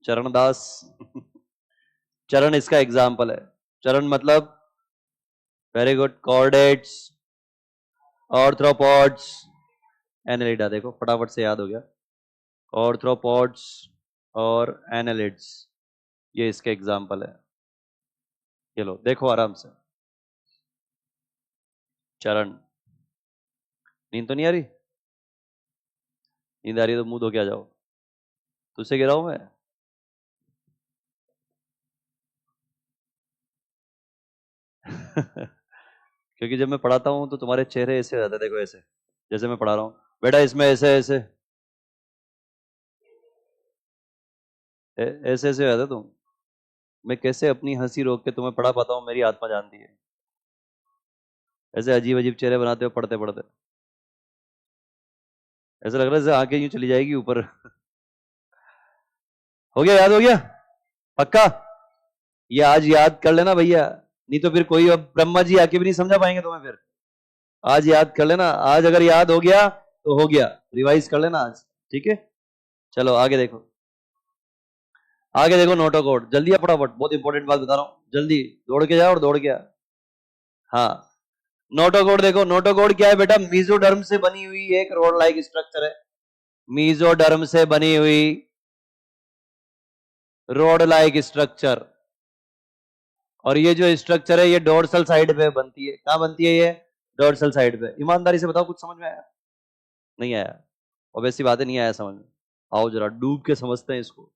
चरणदास। चरण इसका एग्जाम्पल है। चरण मतलब, वेरी गुड, कॉर्डेट्स, ऑर्थ्रोपॉड्स, एनेलिडा। देखो फटाफट से याद हो गया, ऑर्थ्रोपॉड्स और एनेलिड्स, ये इसके एग्जाम्पल है। ये लो देखो आराम से, चरण। नींद तो नहीं आ रही? नींद आ रही है तो मुंह धो के आ जाओ। तुझसे कह रहा हूं मैं। क्योंकि जब मैं पढ़ाता हूँ तो तुम्हारे चेहरे ऐसे हो जाते हैं, देखो ऐसे, जैसे मैं पढ़ा रहा हूँ बेटा, इसमें ऐसे ऐसे ऐसे ऐसे हो जाते तुम। मैं कैसे अपनी हंसी रोक के तुम्हें पढ़ा पाता हूँ, मेरी आत्मा जानती है। ऐसे अजीब अजीब चेहरे बनाते हो पढ़ते पढ़ते, ऐसा लग रहा है जैसे आंखें यूं चली जाएगी ऊपर। हो गया, याद हो गया पक्का? ये आज याद कर लेना भैया, नहीं तो फिर कोई, अब ब्रह्मा जी आके भी नहीं समझा पाएंगे तुम्हें फिर। आज याद कर लेना, आज अगर याद हो गया तो हो गया, रिवाइज कर लेना आज, ठीक है? चलो आगे देखो, आगे देखो नोटो कोड, जल्दी आ फटाफट, बहुत इंपॉर्टेंट बात बता रहा हूं, जल्दी दौड़ के जाओ और दौड़ के आ। हाँ, नोटोकोड देखो, नोटोकोड क्या है बेटा? मीजोडर्म से बनी हुई एक रोड लाइक स्ट्रक्चर है, मीजोडर्म से बनी हुई रोड लाइक स्ट्रक्चर। और ये जो स्ट्रक्चर है ये डोर्सल साइड पे बनती है। कहां बनती है ये? डोर्सल साइड पे। ईमानदारी से बताओ, कुछ समझ में आया? नहीं आया? और वैसी बातें नहीं आया समझ में? आओ जरा डूब के समझते हैं इसको,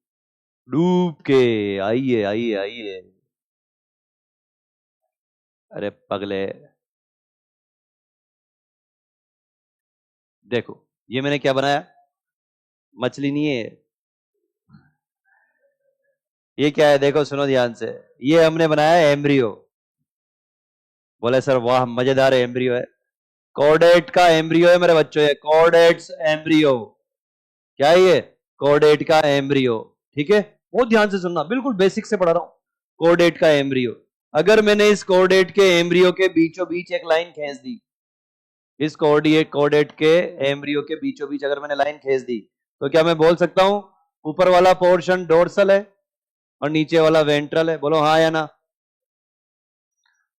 डूब के। आइए आइए आइए। अरे पगले, देखो ये मैंने क्या बनाया, मछली नहीं है ये, क्या है देखो, सुनो ध्यान से, ये हमने बनाया एम्ब्रियो। बोले सर वाह मजेदार एम्ब्रियो है। कॉर्डेट का एम्ब्रियो है मेरे बच्चों, ये कॉर्डेट्स एम्ब्रियो। क्या है ये? कॉर्डेट का एम्ब्रियो। ठीक है, बहुत ध्यान से सुनना, बिल्कुल बेसिक से पढ़ा रहा हूं। कॉर्डेट का एम्ब्रियो, अगर मैंने इस कॉर्डेट के एम्ब्रियो के बीचों बीच एक लाइन खींच दी, इस कॉर्डेट के एम्ब्रियो के बीचों बीच अगर मैंने लाइन खींच दी, तो क्या मैं बोल सकता हूं ऊपर वाला पोर्शन डोर्सल है और नीचे वाला वेंट्रल है? बोलो हाँ या ना।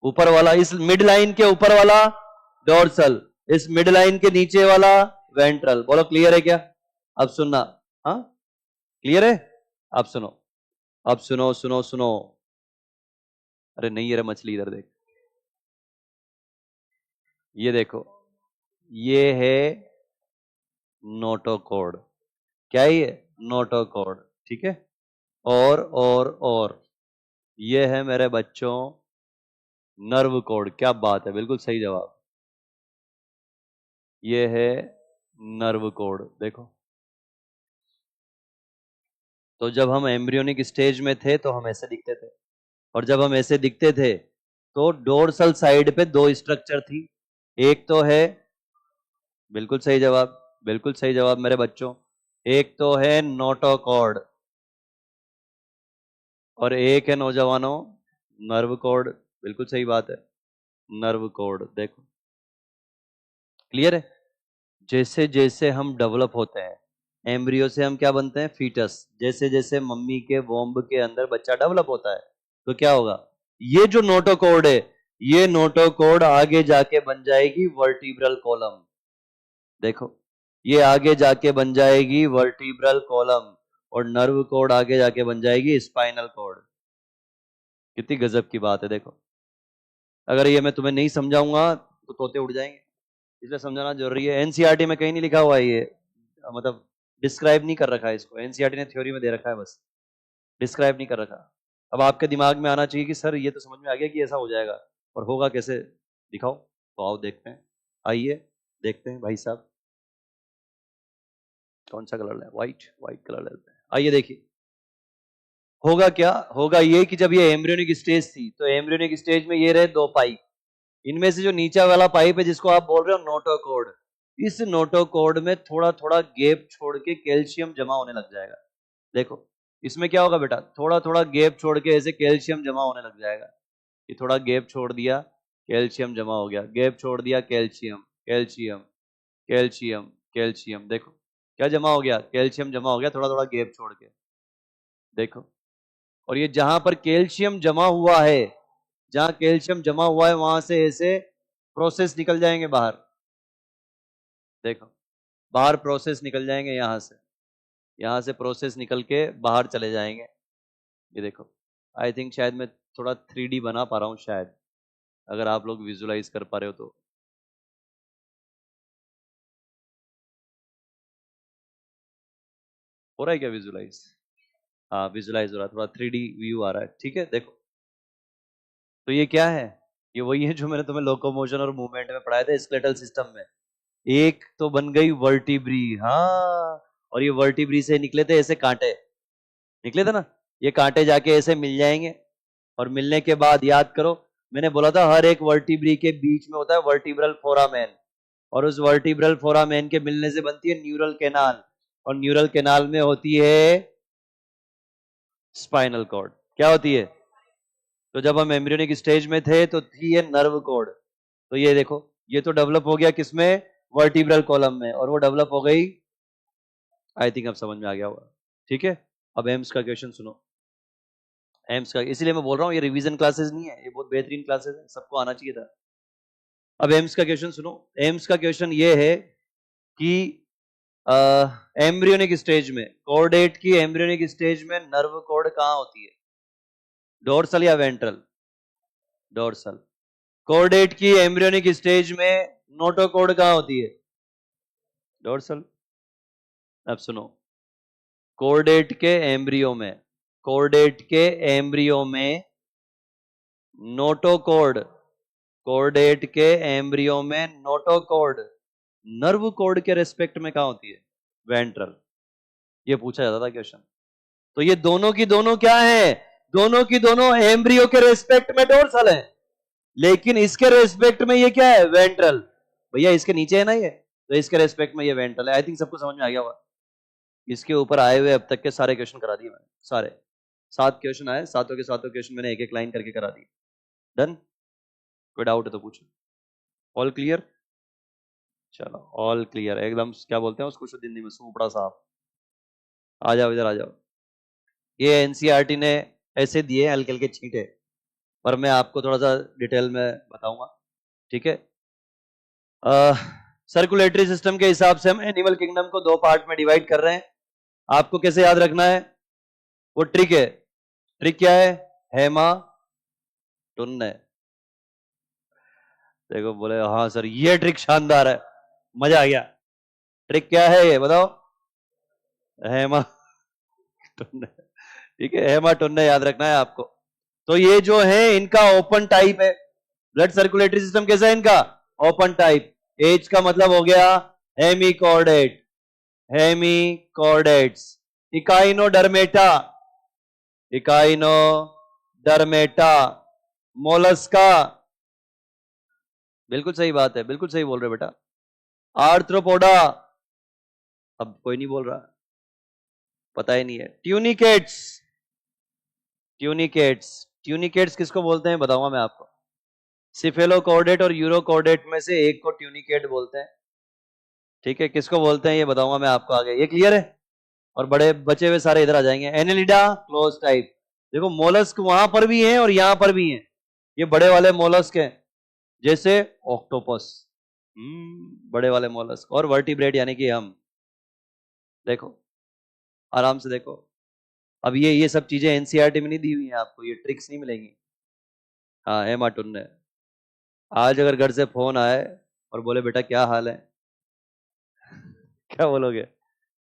ऊपर वाला, इस मिड लाइन के ऊपर वाला डोर्सल, इस मिड लाइन के नीचे वाला वेंट्रल। बोलो क्लियर है क्या? अब सुनना, हाँ क्लियर है? अब सुनो, अब सुनो सुनो सुनो। अरे नहीं, ये मछली इधर देख, ये देखो, ये है नोटोकोड। क्या है ये? नोटोकोड। ठीक है, और ये है मेरे बच्चों नर्व कोड। क्या बात है, बिल्कुल सही जवाब। ये है नर्व कोड, देखो। तो जब हम एम्ब्रियोनिक स्टेज में थे तो हम ऐसे दिखते थे, और जब हम ऐसे दिखते थे तो डोर्सल साइड पे दो स्ट्रक्चर थी। एक तो है, बिल्कुल सही जवाब, बिल्कुल सही जवाब मेरे बच्चों, एक तो है नोटोकॉर्ड और एक है नौजवानों नर्व कॉर्ड। बिल्कुल सही बात है, नर्व कॉर्ड। देखो क्लियर है? जैसे जैसे हम डेवलप होते हैं एम्ब्रियो से, हम क्या बनते हैं? फीटस। जैसे जैसे मम्मी के वोम्ब के अंदर बच्चा डेवलप होता है तो क्या होगा? ये जो नोटोकॉर्ड है, ये नोटोकॉर्ड आगे जाके बन जाएगी वर्टिब्रल कॉलम। देखो, ये आगे जाके बन जाएगी वर्टिब्रल कॉलम, और नर्व कॉर्ड आगे जाके बन जाएगी स्पाइनल कॉर्ड। कितनी गजब की बात है, देखो। अगर ये मैं तुम्हें नहीं समझाऊंगा तो तोते उड़ जाएंगे, इसलिए समझाना जरूरी है। एनसीईआरटी में कहीं नहीं लिखा हुआ है ये, मतलब डिस्क्राइब नहीं कर रखा है इसको, एनसीईआरटी ने थ्योरी में दे रखा है बस, डिस्क्राइब नहीं कर रखा। अब आपके दिमाग में आना चाहिए कि सर ये तो समझ में आ गया कि ऐसा हो जाएगा, और होगा कैसे, दिखाओ। तो आओ देखते हैं, आइए देखते हैं भाई साहब। कौन सा कलर लें? व्हाइट, व्हाइट कलर लेते हैं। आइए देखिए, होगा क्या? होगा ये कि जब ये एम्ब्रियोनिक स्टेज थी तो एम्ब्रियोनिक स्टेज में ये रहे दो पाइप, इनमें से जो नीचे वाला पाइप है जिसको आप बोल रहे हो नोटोकोड, इस नोटोकोड में थोड़ा थोड़ा गैप छोड़ के कैल्शियम जमा होने लग जाएगा। देखो इसमें क्या होगा बेटा, थोड़ा थोड़ा गैप छोड़ के ऐसे कैल्शियम जमा होने लग जाएगा। ये थोड़ा गैप छोड़ दिया, कैल्शियम जमा हो गया, गैप छोड़ दिया, कैल्शियम, कैल्शियम, कैल्शियम, कैल्शियम। देखो क्या जमा हो गया? कैल्शियम जमा हो गया थोड़ा थोड़ा गैप छोड़ के। देखो, और ये जहां पर कैल्शियम जमा हुआ है, जहां कैल्शियम जमा हुआ है वहां से ऐसे प्रोसेस निकल जाएंगे बाहर। देखो बाहर प्रोसेस निकल जाएंगे, यहां से प्रोसेस निकल के बाहर चले जाएंगे। ये देखो, आई थिंक शायद मैं थोड़ा 3D बना पा रहा हूं शायद, अगर आप लोग विजुलाइज कर पा रहे हो तो। हो रहा है क्या विजुलाइज? हाँ विजुलाइज हो रहा है, थोड़ा 3D व्यू आ रहा है। ठीक है, देखो तो ये क्या है? ये वही है जो मैंने तुम्हें लोकोमोशन और मूवमेंट में पढ़ाया था स्केलेटल सिस्टम में। एक तो बन गई वर्टिब्री, हाँ, और ये वर्टिब्री से निकले थे ऐसे कांटे, निकले थे ना, ये कांटे जाके ऐसे मिल जाएंगे, और मिलने के बाद याद करो, मैंने बोला था हर एक वर्टिब्री के बीच में होता है वर्टिब्रल फोरामेन, और उस वर्टिब्रल फोरामेन के मिलने से बनती है न्यूरल कैनाल, और न्यूरल कैनाल में होती है स्पाइनल कॉर्ड। क्या होती है? तो जब हम एम्ब्रियोनिक स्टेज में थे तो थी ये नर्व कॉर्ड। तो ये देखो, ये तो डेवलप हो गया किसमें? वर्टिब्रल कॉलम में, और वो डेवलप हो गई, आई थिंक अब समझ में आ गया होगा। ठीक है, अब एम्स का क्वेश्चन सुनो। एम्स का इसीलिए मैं बोल रहा हूँ ये रिवीजन क्लासेस नहीं है, ये बहुत बेहतरीन क्लासेस है, सबको आना चाहिए था। अब एम्स का क्वेश्चन सुनो। एम्स का क्वेश्चन ये है कि एम्ब्रियोनिक स्टेज में, कॉर्डेट की एम्ब्रियोनिक स्टेज में नर्व कॉर्ड कहाँ होती है? डोर्सल या वेंट्रल? डोर्सल। कॉर्डेट की एम्ब्रियोनिक स्टेज में नोटोकॉर्ड कहाँ होती है? डोर्सल। अब सुनो, कॉर्डेट के एम्ब्रियो में, कॉर्डेट के एम्ब्रियो में नोटोकॉर्ड, कॉर्डेट के एम्ब्रियो में नोटोकॉर्ड नर्व कॉर्ड के रेस्पेक्ट में कहाँ होती है? वेंट्रल। ये पूछा जाता था क्वेश्चन। तो ये दोनों की दोनों क्या है? दोनों की दोनों एम्ब्रियो के रेस्पेक्ट में डोर्सल है, लेकिन इसके रेस्पेक्ट में ये क्या है? वेंट्रल। भैया इसके नीचे है ना ये, तो इसके रेस्पेक्ट में ये वेंट्रल है। आई थिंक सबको समझ में आ गया होगा। इसके ऊपर आए हुए अब तक के सारे क्वेश्चन करा दिए मैंने, सारे 7 क्वेश्चन आए, सातों के सातों क्वेश्चन मैंने एक एक लाइन करके करा दिए। डन? कोई डाउट है तो पूछो। All clear? चलो ऑल क्लियर एकदम। क्या बोलते हैं उसको शुद्ध हिंदी में? सुपड़ा साफ। आ जाओ इधर आ जाओ। ये एनसीईआरटी ने ऐसे दिए हल्के हल्के छींटे, पर मैं आपको थोड़ा सा डिटेल में बताऊंगा। ठीक है, सर्कुलेटरी सिस्टम के हिसाब से हम एनिमल किंगडम को 2 पार्ट में डिवाइड कर रहे हैं। आपको कैसे याद रखना है? वो ट्रिक है। ट्रिक क्या है? हेमा टुन्ने। देखो बोले हाँ सर ये ट्रिक शानदार है, मजा आ गया। ट्रिक क्या है ये बताओ? हेमा टुन्ने। ठीक है, हेमा टुन्ने याद रखना है आपको। तो ये जो है इनका ओपन टाइप है। ब्लड सर्कुलेटरी सिस्टम कैसा है इनका? Open type. एज का मतलब हो गया hemichordate, hemichordates. Echinodermata, Echinodermata. Mollusca, बिल्कुल सही बात है, बिल्कुल सही बोल रहे बेटा। आर्थ्रोपोडा, अब कोई नहीं बोल रहा, पता ही नहीं है। ट्यूनिकेट्स, ट्यूनिकेट्स, ट्यूनिकेट्स किसको बोलते हैं बताऊंगा मैं आपको। सिफेलोकॉर्डेट और यूरोकॉर्डेट में से एक को ट्यूनिकेट बोलते हैं। ठीक है, किसको बोलते हैं ये बताऊंगा मैं आपको आगे। ये क्लियर है? और बड़े बचे हुए सारे इधर आ जाएंगे। Annelida close type. देखो मोलस्क वहां पर भी हैं और यहां पर भी हैं, ये बड़े वाले मोलस्क हैं, जैसे ऑक्टोपस, बड़े वाले मोलस्क। और वर्टिब्रेट यानी कि हम। देखो आराम से देखो। अब ये सब चीजें एनसीईआरटी में नहीं दी हुई हैं आपको, ये ट्रिक्स नहीं मिलेंगी। हाँ हेमा टुन्ने। आज अगर घर से फोन आए और बोले बेटा क्या हाल है, क्या बोलोगे?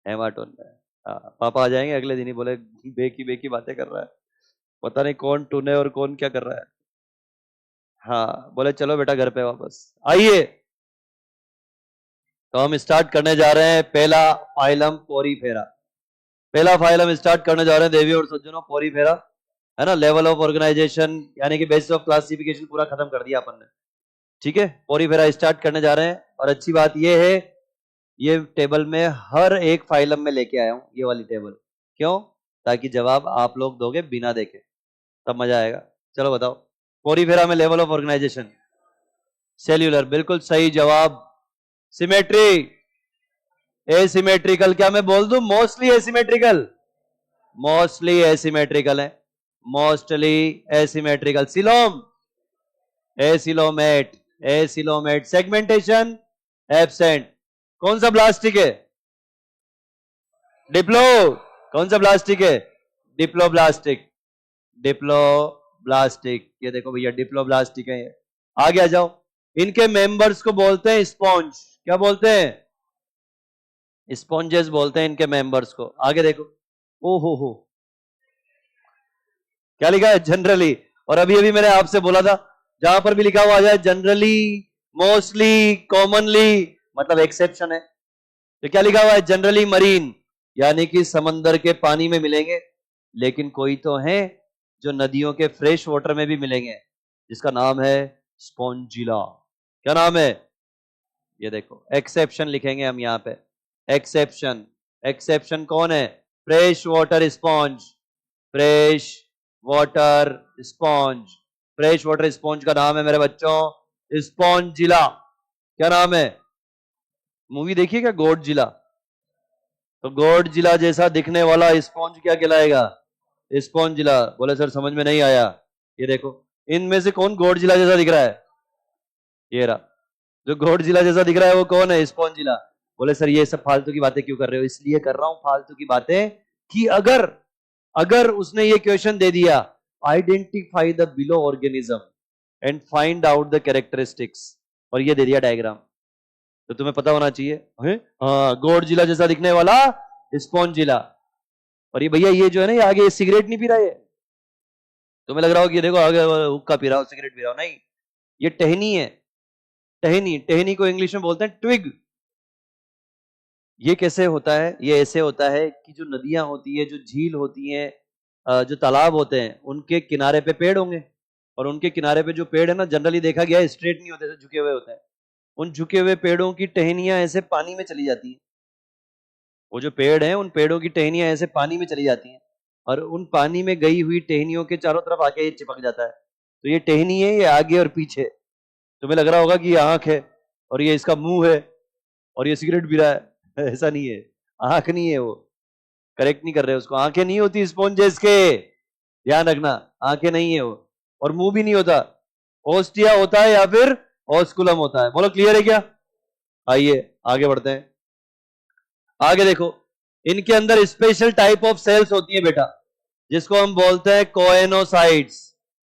हेमा टुन्ने। हाँ, पापा आ जाएंगे अगले दिन ही, बोले बेकी बेकी बातें कर रहा है, पता नहीं कौन टुन्ने और कौन क्या कर रहा है। हाँ बोले चलो बेटा घर पे वापस आइए। तो हम स्टार्ट करने जा रहे हैं पहला फाइलम पोरीफेरा। पहला फाइलम स्टार्ट करने जा रहे हैं देवी और सज्जनों, पोरीफेरा, है ना। लेवल ऑफ ऑर्गेनाइजेशन यानी कि बेसिस ऑफ क्लासिफिकेशन पूरा खत्म कर दिया अपन ने। ठीक है, पोरीफेरा स्टार्ट करने जा रहे हैं। और अच्छी बात यह है, ये टेबल में हर एक फाइलम में लेके आया हूं, ये वाली टेबल। क्यों? ताकि जवाब आप लोग दोगे बिना देखे, तब मजा आएगा। चलो बताओ, पोरीफेरा में लेवल ऑफ ऑर्गेनाइजेशन सेल्यूलर, बिल्कुल सही जवाब। सिमेट्री एसिमेट्रिकल, क्या मैं बोल दूं मोस्टली एसिमेट्रिकल? मोस्टली एसिमेट्रिकल है, mostly asymmetrical. Coelom acoelomate, acoelomate. Segmentation absent. कौन सा ब्लास्टिक है? डिप्लो। कौन सा ब्लास्टिक है? Diploblastic, diploblastic. ये देखो भैया डिप्लोब्लास्टिक है ये। आगे आ जाओ। इनके मेंबर्स को बोलते हैं स्पॉन्ज। क्या बोलते हैं? स्पॉन्जेस बोलते हैं इनके मेंबर्स को। आगे देखो, ओहो क्या लिखा है? जनरली। और अभी अभी मैंने आपसे बोला था जहां पर भी लिखा हुआ आ जाए जनरली, मोस्टली, कॉमनली, मतलब एक्सेप्शन है। तो क्या लिखा हुआ है? जनरली मरीन, यानी कि समंदर के पानी में मिलेंगे, लेकिन कोई तो है जो नदियों के फ्रेश वाटर में भी मिलेंगे, जिसका नाम है स्पॉन्जिला। क्या नाम है? ये देखो, एक्सेप्शन लिखेंगे हम यहां पे। एक्सेप्शन, एक्सेप्शन कौन है? Fresh water sponge, fresh water sponge. Fresh water sponge का नाम है मेरे बच्चों स्पॉन्जिला। क्या नाम है? मूवी देखिए क्या, गॉडजिला? तो गॉडजिला जैसा दिखने वाला स्पॉन्ज क्या कहलाएगा? स्पॉन्जिला। बोले सर समझ में नहीं आया। ये देखो, इनमें से कौन गॉडजिला जैसा दिख रहा है? ये रहा, जो गॉडजिला जैसा दिख रहा है वो कौन है? स्पॉन्जिला। बोले सर ये सब फालतू की बातें क्यों कर रहे हो? इसलिए कर रहा हूं फालतू की बातें कि अगर अगर उसने ये क्वेश्चन दे दिया, identify the below organism and find out the characteristics, और ये दे दिया डायग्राम, तो तुम्हें पता होना चाहिए हाँ, गॉडजिला जैसा दिखने वाला स्पॉन्जिला। और ये भैया ये जो है ना, ये आगे सिगरेट नहीं पी रहा है। तुम्हें लग रहा हो कि ये देखो आगे हुक्का पी रहा हो, सिगरेट पी रहा हो, नहीं, ये टहनी है। टहनी, टहनी को इंग्लिश में बोलते हैं ट्विग। ये कैसे होता है? ये ऐसे होता है कि जो नदियां होती है, जो झील होती है, जो तालाब होते हैं, उनके किनारे पे पेड़ होंगे, और उनके किनारे पे जो पेड़ है ना, जनरली देखा गया है स्ट्रेट नहीं होते, झुके हुए होते हैं। उन झुके हुए पेड़ों की टहनियां ऐसे पानी में चली जाती हैं। वो जो पेड़ हैं, उन पेड़ों की टहनियां ऐसे पानी में चली जाती हैं, और उन पानी में गई हुई टहनियों के चारों तरफ आके ये चिपक जाता है। तो ये टहनी है, ये आगे और पीछे। तुम्हें लग रहा होगा कि ये आंख है, और ये इसका मुंह है, और ये सिगरेट पी रहा है। ऐसा नहीं है, आंख नहीं है वो। करेक्ट नहीं कर रहे उसको, आंखें नहीं होती स्पॉन्जेस के, ध्यान रखना, आंखें नहीं है वो, और मुंह भी नहीं होता। ओस्टिया होता है या फिर ओस्कुलम होता है। बोलो क्लियर है क्या? आइए आगे बढ़ते हैं। आगे देखो, इनके अंदर स्पेशल टाइप ऑफ सेल्स होती है बेटा, जिसको हम बोलते हैं कोएनोसाइट्स,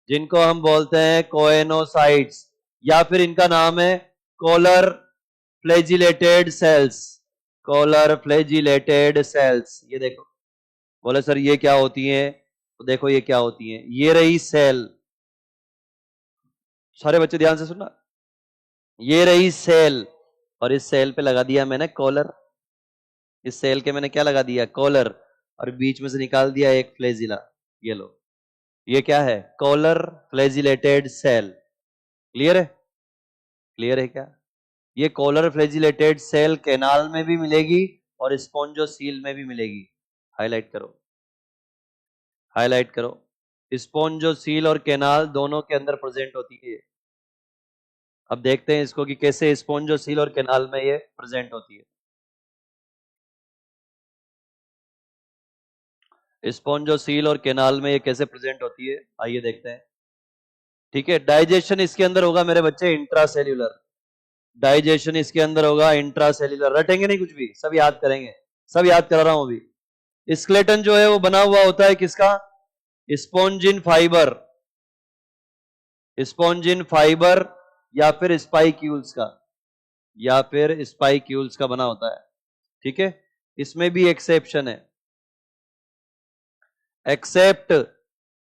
जिनको हम बोलते हैं कोएनोसाइट्स, या फिर इनका नाम है collar flagellated cells. Collar flagellated cells. ये देखो, बोले सर ये क्या होती है? तो देखो ये क्या होती है, ये रही सेल। सारे बच्चे ध्यान से सुनना, ये रही सेल, और इस सेल पे लगा दिया मैंने कॉलर। इस सेल के मैंने क्या लगा दिया? कॉलर, और बीच में से निकाल दिया एक फ्लैजिला। ये लो, ये क्या है? Collar flagellated cell. क्लियर है? क्लियर है क्या? ये कॉलर फ्लैजिलेटेड सेल कैनाल में भी मिलेगी और स्पॉन्जोसील में भी मिलेगी। हाईलाइट करो, हाईलाइट करो। स्पॉन्जोसील और कैनाल दोनों के अंदर प्रेजेंट होती है। अब देखते हैं इसको कि कैसे स्पॉन्जोसील और कैनाल में ये प्रेजेंट होती है। स्पॉन्जोसील और कैनाल में ये कैसे प्रेजेंट होती है, आइए देखते हैं। ठीक है, डाइजेशन इसके अंदर होगा मेरे बच्चे इंट्रासेल्यूलर। डाइजेशन इसके अंदर होगा इंट्रासेल्यूलर। रटेंगे नहीं कुछ भी, सब याद करेंगे, सब याद करा रहा हूं अभी। स्केलेटन जो है वो बना हुआ होता है किसका? स्पॉन्जिन फाइबर, स्पॉन्जिन फाइबर या फिर स्पाइक्यूल्स का, या फिर स्पाइक्यूल्स का बना होता है। ठीक है, इसमें भी एक्सेप्शन है, except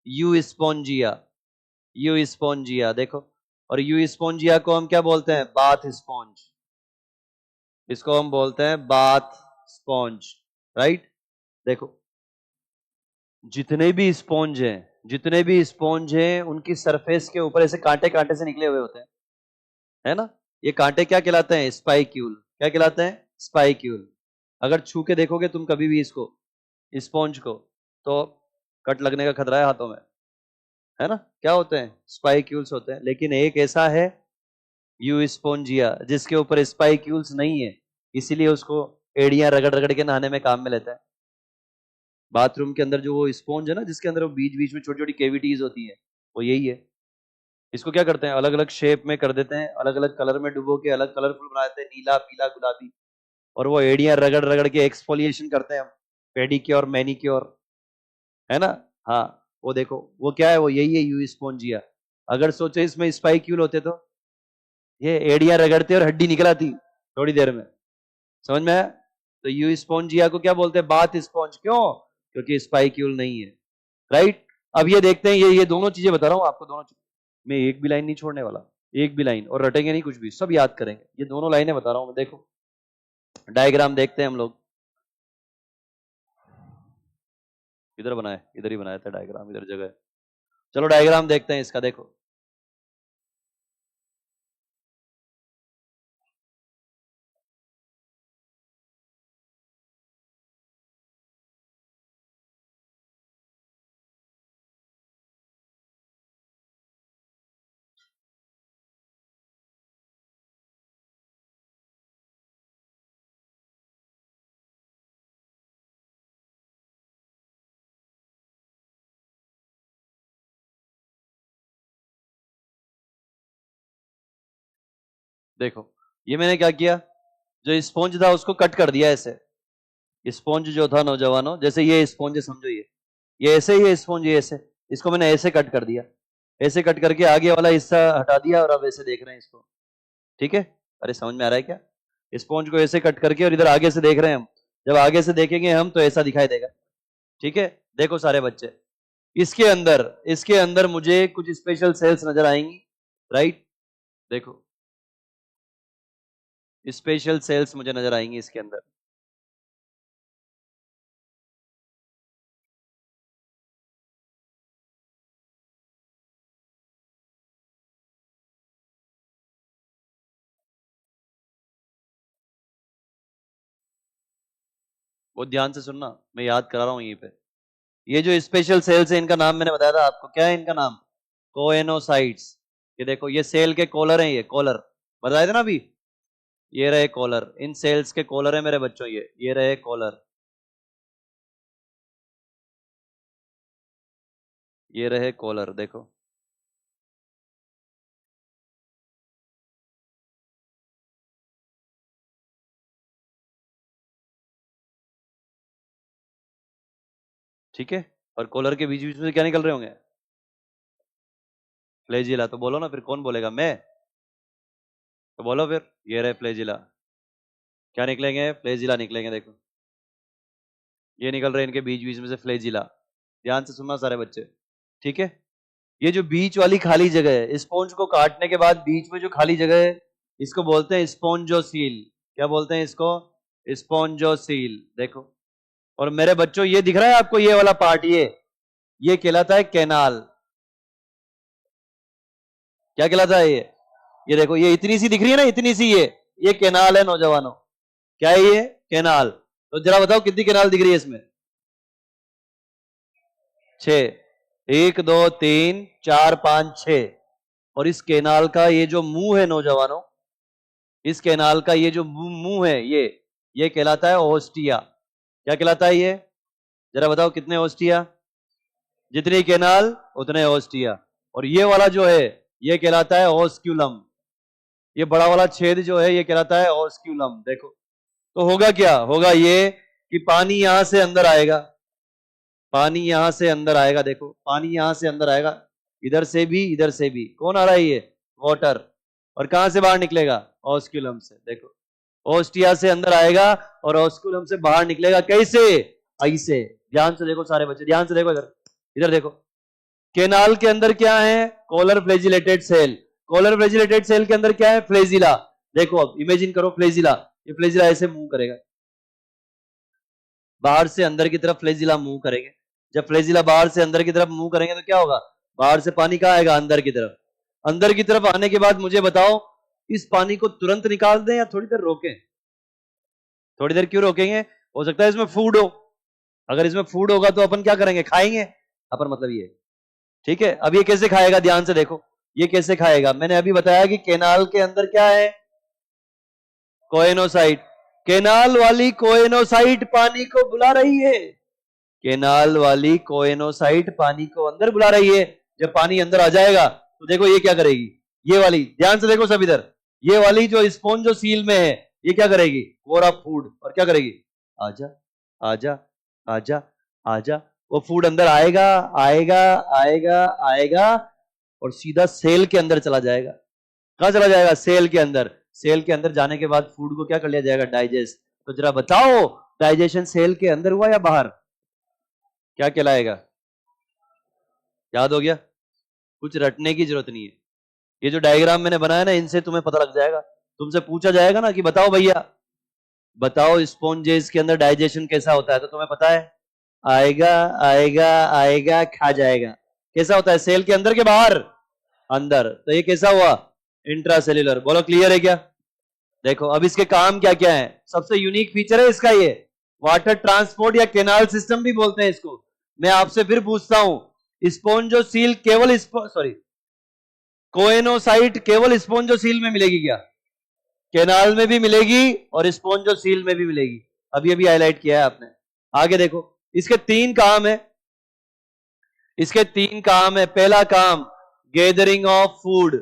Euspongia. Euspongia देखो, और यू स्पॉन्जिया को हम क्या बोलते हैं? Bath sponge. इसको हम बोलते हैं बाथ स्पॉन्ज, राइट। देखो, जितने भी स्पॉन्ज हैं, जितने भी स्पॉन्ज हैं, उनकी सरफेस के ऊपर ऐसे कांटे कांटे से निकले हुए होते हैं, है ना। ये कांटे क्या कहलाते हैं? स्पाइक्यूल। क्या कहलाते हैं? स्पाइक्यूल। अगर छू के देखोगे तुम कभी भी इसको, स्पॉन्ज को, तो कट लगने का खतरा है हाथों में, है ना। क्या होते हैं? स्पाइक्यूल्स होते हैं। लेकिन एक ऐसा है यू स्पॉन्जिया जिसके ऊपर स्पाइक्यूल्स नहीं है, इसीलिए उसको एड़ियां रगड़ रगड़ के नहाने में काम में लेता है। बाथरूम के अंदर जो वो स्पॉन्ज है ना, जिसके अंदर वो बीच बीच में छोटी छोटी केविटीज होती है, वो यही है। इसको क्या करते हैं? अलग अलग शेप में कर देते हैं, अलग अलग कलर में डुबो के अलग कलरफुल बना देते हैं, नीला, पीला, गुलाबी, और वो एड़ियां रगड़ रगड़ के एक्सफोलिएशन करते हैं हम, पेडिक्योर, मैनिक्योर, है ना। हाँ, वो देखो, वो क्या है? वो यही है यू स्पॉन्जिया। अगर सोचे इसमें स्पाइक्यूल होते तो ये एड़ियां रगड़ते और हड्डी निकल आती थोड़ी देर में। समझ में आया? तो यू स्पॉन्जिया को क्या बोलते हैं? Bath sponge. क्यों? क्योंकि स्पाइक्यूल नहीं है, राइट। अब ये देखते हैं, ये दोनों चीजें बता रहा हूं आपको, दोनों चीजें। मैं एक भी लाइन नहीं छोड़ने वाला, एक भी लाइन, और रटेंगे नहीं कुछ भी, सब याद करेंगे। ये दोनों लाइनें बता रहा हूं मैं, देखो डायग्राम देखते हैं हम लोग। इधर बनाए, इधर ही बनाया था डायग्राम, इधर जगह है। चलो डायग्राम देखते हैं इसका, देखो देखो, ये मैंने क्या किया, जो स्पॉन्ज था उसको कट कर दिया ऐसे। स्पॉन्ज जो था नौजवानों, जैसे ये स्पॉन्ज समझो, ये ऐसे ही है स्पॉन्ज, ये ऐसे, इसको मैंने ऐसे कट कर दिया, ऐसे कट करके आगे वाला हिस्सा हटा दिया, और अब ऐसे देख रहे हैं इसको। ठीक है, अरे समझ में आ रहा है क्या? स्पॉन्ज को ऐसे कट करके और इधर आगे से देख रहे हैं हम। जब आगे से देखेंगे हम तो ऐसा दिखाई देगा। ठीक है, देखो सारे बच्चे, इसके अंदर मुझे कुछ स्पेशल सेल्स नजर आएंगी, राइट? देखो स्पेशल सेल्स मुझे नजर आएंगी इसके अंदर। बहुत ध्यान से सुनना, मैं याद करा रहा हूं यहीं पे। ये जो स्पेशल सेल्स है, इनका नाम मैंने बताया था आपको, क्या है इनका नाम? कोएनोसाइट्स। ये देखो, ये सेल के कॉलर हैं, ये कॉलर बताए थे ना अभी। ये रहे कॉलर, इन सेल्स के कॉलर है मेरे बच्चों, ये रहे कॉलर, ये रहे कॉलर, देखो। ठीक है, और कॉलर के बीच बीच में से क्या निकल रहे होंगे? फ्लैजिला। तो बोलो ना फिर, कौन बोलेगा? मैं? तो बोलो फिर, ये रहे फ्लैजिला। क्या निकलेंगे? फ्लैजिला निकलेंगे, देखो ये निकल रहे हैं इनके बीच बीच में से फ्लैजिला। ध्यान से सुनना सारे बच्चे, ठीक है? ये जो बीच वाली खाली जगह है, स्पॉन्ज को काटने के बाद बीच में जो खाली जगह है, इसको बोलते हैं स्पॉन्जोसील। क्या बोलते हैं इसको? स्पॉन्जोसील। देखो, और मेरे बच्चों ये दिख रहा है आपको, ये वाला पार्ट, ये कहलाता है कैनाल। क्या कहलाता है ये देखो, ये इतनी सी दिख रही है ना, इतनी सी, ये कैनाल है नौजवानों। क्या है ये? कैनाल। तो जरा बताओ कितनी कैनाल दिख रही है इसमें? 6। 1 2 3 4 5 6। और इस कैनाल का ये जो मुंह है नौजवानों, इस कैनाल का ये जो मुंह है, ये कहलाता है ओस्टिया। क्या कहलाता है ये? जरा बताओ कितने ओस्टिया? जितनी कैनाल उतने ओस्टिया। और ये वाला जो है, ये कहलाता है ओस्क्यूलम। ये बड़ा वाला छेद जो है, ये कहलाता है ओस्क्यूलम। देखो, तो होगा क्या, होगा ये कि पानी यहां से अंदर आएगा, पानी यहां से अंदर आएगा, देखो पानी यहां से अंदर आएगा, इधर से भी इधर से भी। कौन आ रहा है? ये वाटर। और कहां से बाहर निकलेगा? ऑस्क्यूलम से। देखो, ओस्टिया से अंदर आएगा और ऑस्क्यूलम से बाहर निकलेगा। कैसे? ऐसे। ध्यान से देखो सारे बच्चे, ध्यान से देखो, इधर इधर देखो। केनाल के अंदर क्या है? Collar flagellated cell. Collar flagellated cell के अंदर क्या है? फ्लैजिला। देखो, अब इमेजिन करो फ्लैजिला, ये फ्लैजिला ऐसे मूव करेगा, बाहर से अंदर की तरफ फ्लैजिला मूव करेंगे। जब फ्लैजिला बाहर से अंदर की तरफ मूव करेंगे तो क्या होगा? बाहर से पानी कहाँ आएगा? अंदर की तरफ। अंदर की तरफ आने के बाद मुझे बताओ, इस पानी को तुरंत निकाल दें या थोड़ी देर रोकें? थोड़ी देर क्यों रोकेंगे? हो सकता है इसमें फूड हो। अगर इसमें फूड होगा तो अपन क्या करेंगे? खाएंगे अपन, मतलब ये। ठीक है, अब ये कैसे खाएगा? ध्यान से देखो, ये कैसे खाएगा। मैंने अभी बताया कि कैनाल के अंदर क्या है? कोएनोसाइट। कैनाल वाली कोएनोसाइट पानी को बुला रही है, कैनाल वाली कोएनोसाइट पानी को अंदर बुला रही है। जब पानी अंदर आ जाएगा तो देखो ये क्या करेगी, ये वाली, ध्यान से देखो सब इधर, ये वाली जो स्पॉन्ज जो सील में है, ये क्या करेगी? वोरा फूड। और क्या करेगी? आजा आजा आजा आजा। वो फूड अंदर आएगा आएगा आएगा आएगा और सीधा सेल के अंदर चला जाएगा। कहां चला जाएगा? सेल के अंदर। सेल के अंदर जाने के बाद फूड को क्या कर लिया जाएगा? डाइजेस्ट। तो जरा बताओ, डाइजेशन सेल के अंदर हुआ या बाहर? क्या कहलाएगा? याद हो गया? कुछ रटने की जरूरत नहीं है, ये जो डायग्राम मैंने बनाया ना, इनसे तुम्हें पता लग जाएगा। तुमसे पूछा जाएगा ना कि बताओ भैया, बताओ स्पॉन्जेस के अंदर डाइजेशन कैसा होता है, तो तुम्हें पता है, आएगा आएगा आएगा, खा जाएगा। कैसा होता है, सेल के अंदर के बाहर? अंदर। तो ये कैसा हुआ, इंट्रासेल्युलर। बोलो क्लियर है क्या? देखो अब इसके काम क्या क्या है। सबसे यूनिक फीचर है इसका ये वाटर ट्रांसपोर्ट या केनाल सिस्टम भी बोलते हैं इसको। मैं आपसे फिर पूछता हूं, स्पोंजोसील केवल कोएनोसाइट केवल स्पोंजोसील में मिलेगी क्या? केनाल में भी मिलेगी और स्पोंजोसील में भी मिलेगी। अभी अभी हाईलाइट किया है आपने। आगे देखो, इसके 3 काम है। इसके 3 काम है। पहला काम gathering of food,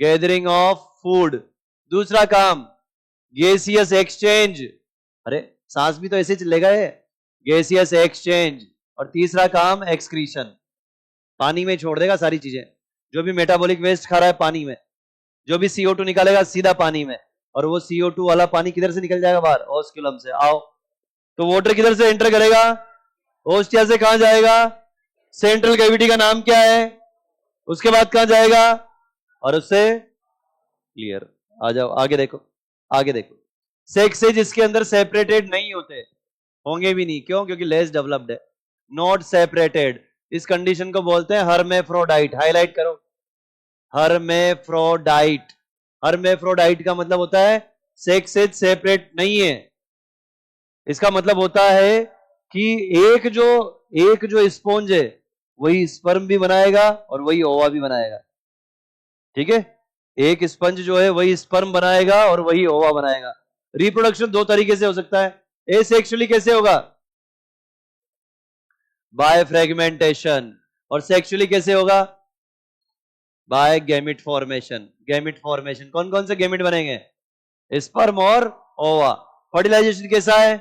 gathering of food. दूसरा काम गैसियस एक्सचेंज, अरे सांस भी तो ऐसे चलेगा ये, गैसियस एक्सचेंज। और तीसरा काम एक्सक्रीशन, पानी में छोड़ देगा सारी चीजें। जो भी मेटाबॉलिक वेस्ट खा रहा है पानी में, जो भी CO2 निकालेगा सीधा पानी में, और वो CO2 वाला पानी किधर से निकल जाएगा बाहर? ओस्कुलम से। आओ, तो वाटर किधर से एंटर करेगा? ओस्टिया से। कहां जाएगा? सेंट्रल कैविटी का नाम क्या है? उसके बाद कहां जाएगा? और उससे क्लियर। आ जाओ आगे देखो, आगे देखो। सेक्सेज इसके अंदर सेपरेटेड नहीं होते, होंगे भी नहीं। क्यों? क्योंकि लेस डेवलप्ड है। नॉट सेपरेटेड, इस कंडीशन को बोलते हैं हर्मेफ्रोडाइट। हाईलाइट करो, हर्मेफ्रोडाइट। हर्मेफ्रोडाइट का मतलब होता है सेक्सेज सेपरेट नहीं है। इसका मतलब होता है कि एक जो स्पॉन्ज है वही स्पर्म भी बनाएगा और वही ओवा भी बनाएगा। ठीक है, एक स्पंज जो है वही स्पर्म बनाएगा और वही ओवा बनाएगा। रिप्रोडक्शन 2 तरीके से हो सकता है। एसेक्सुअली कैसे होगा? By fragmentation. और सेक्सुअली कैसे होगा? By gamete formation. Gamete formation, कौन कौन से गैमिट बनेंगे? स्पर्म और ओवा। फर्टिलाइजेशन कैसा है?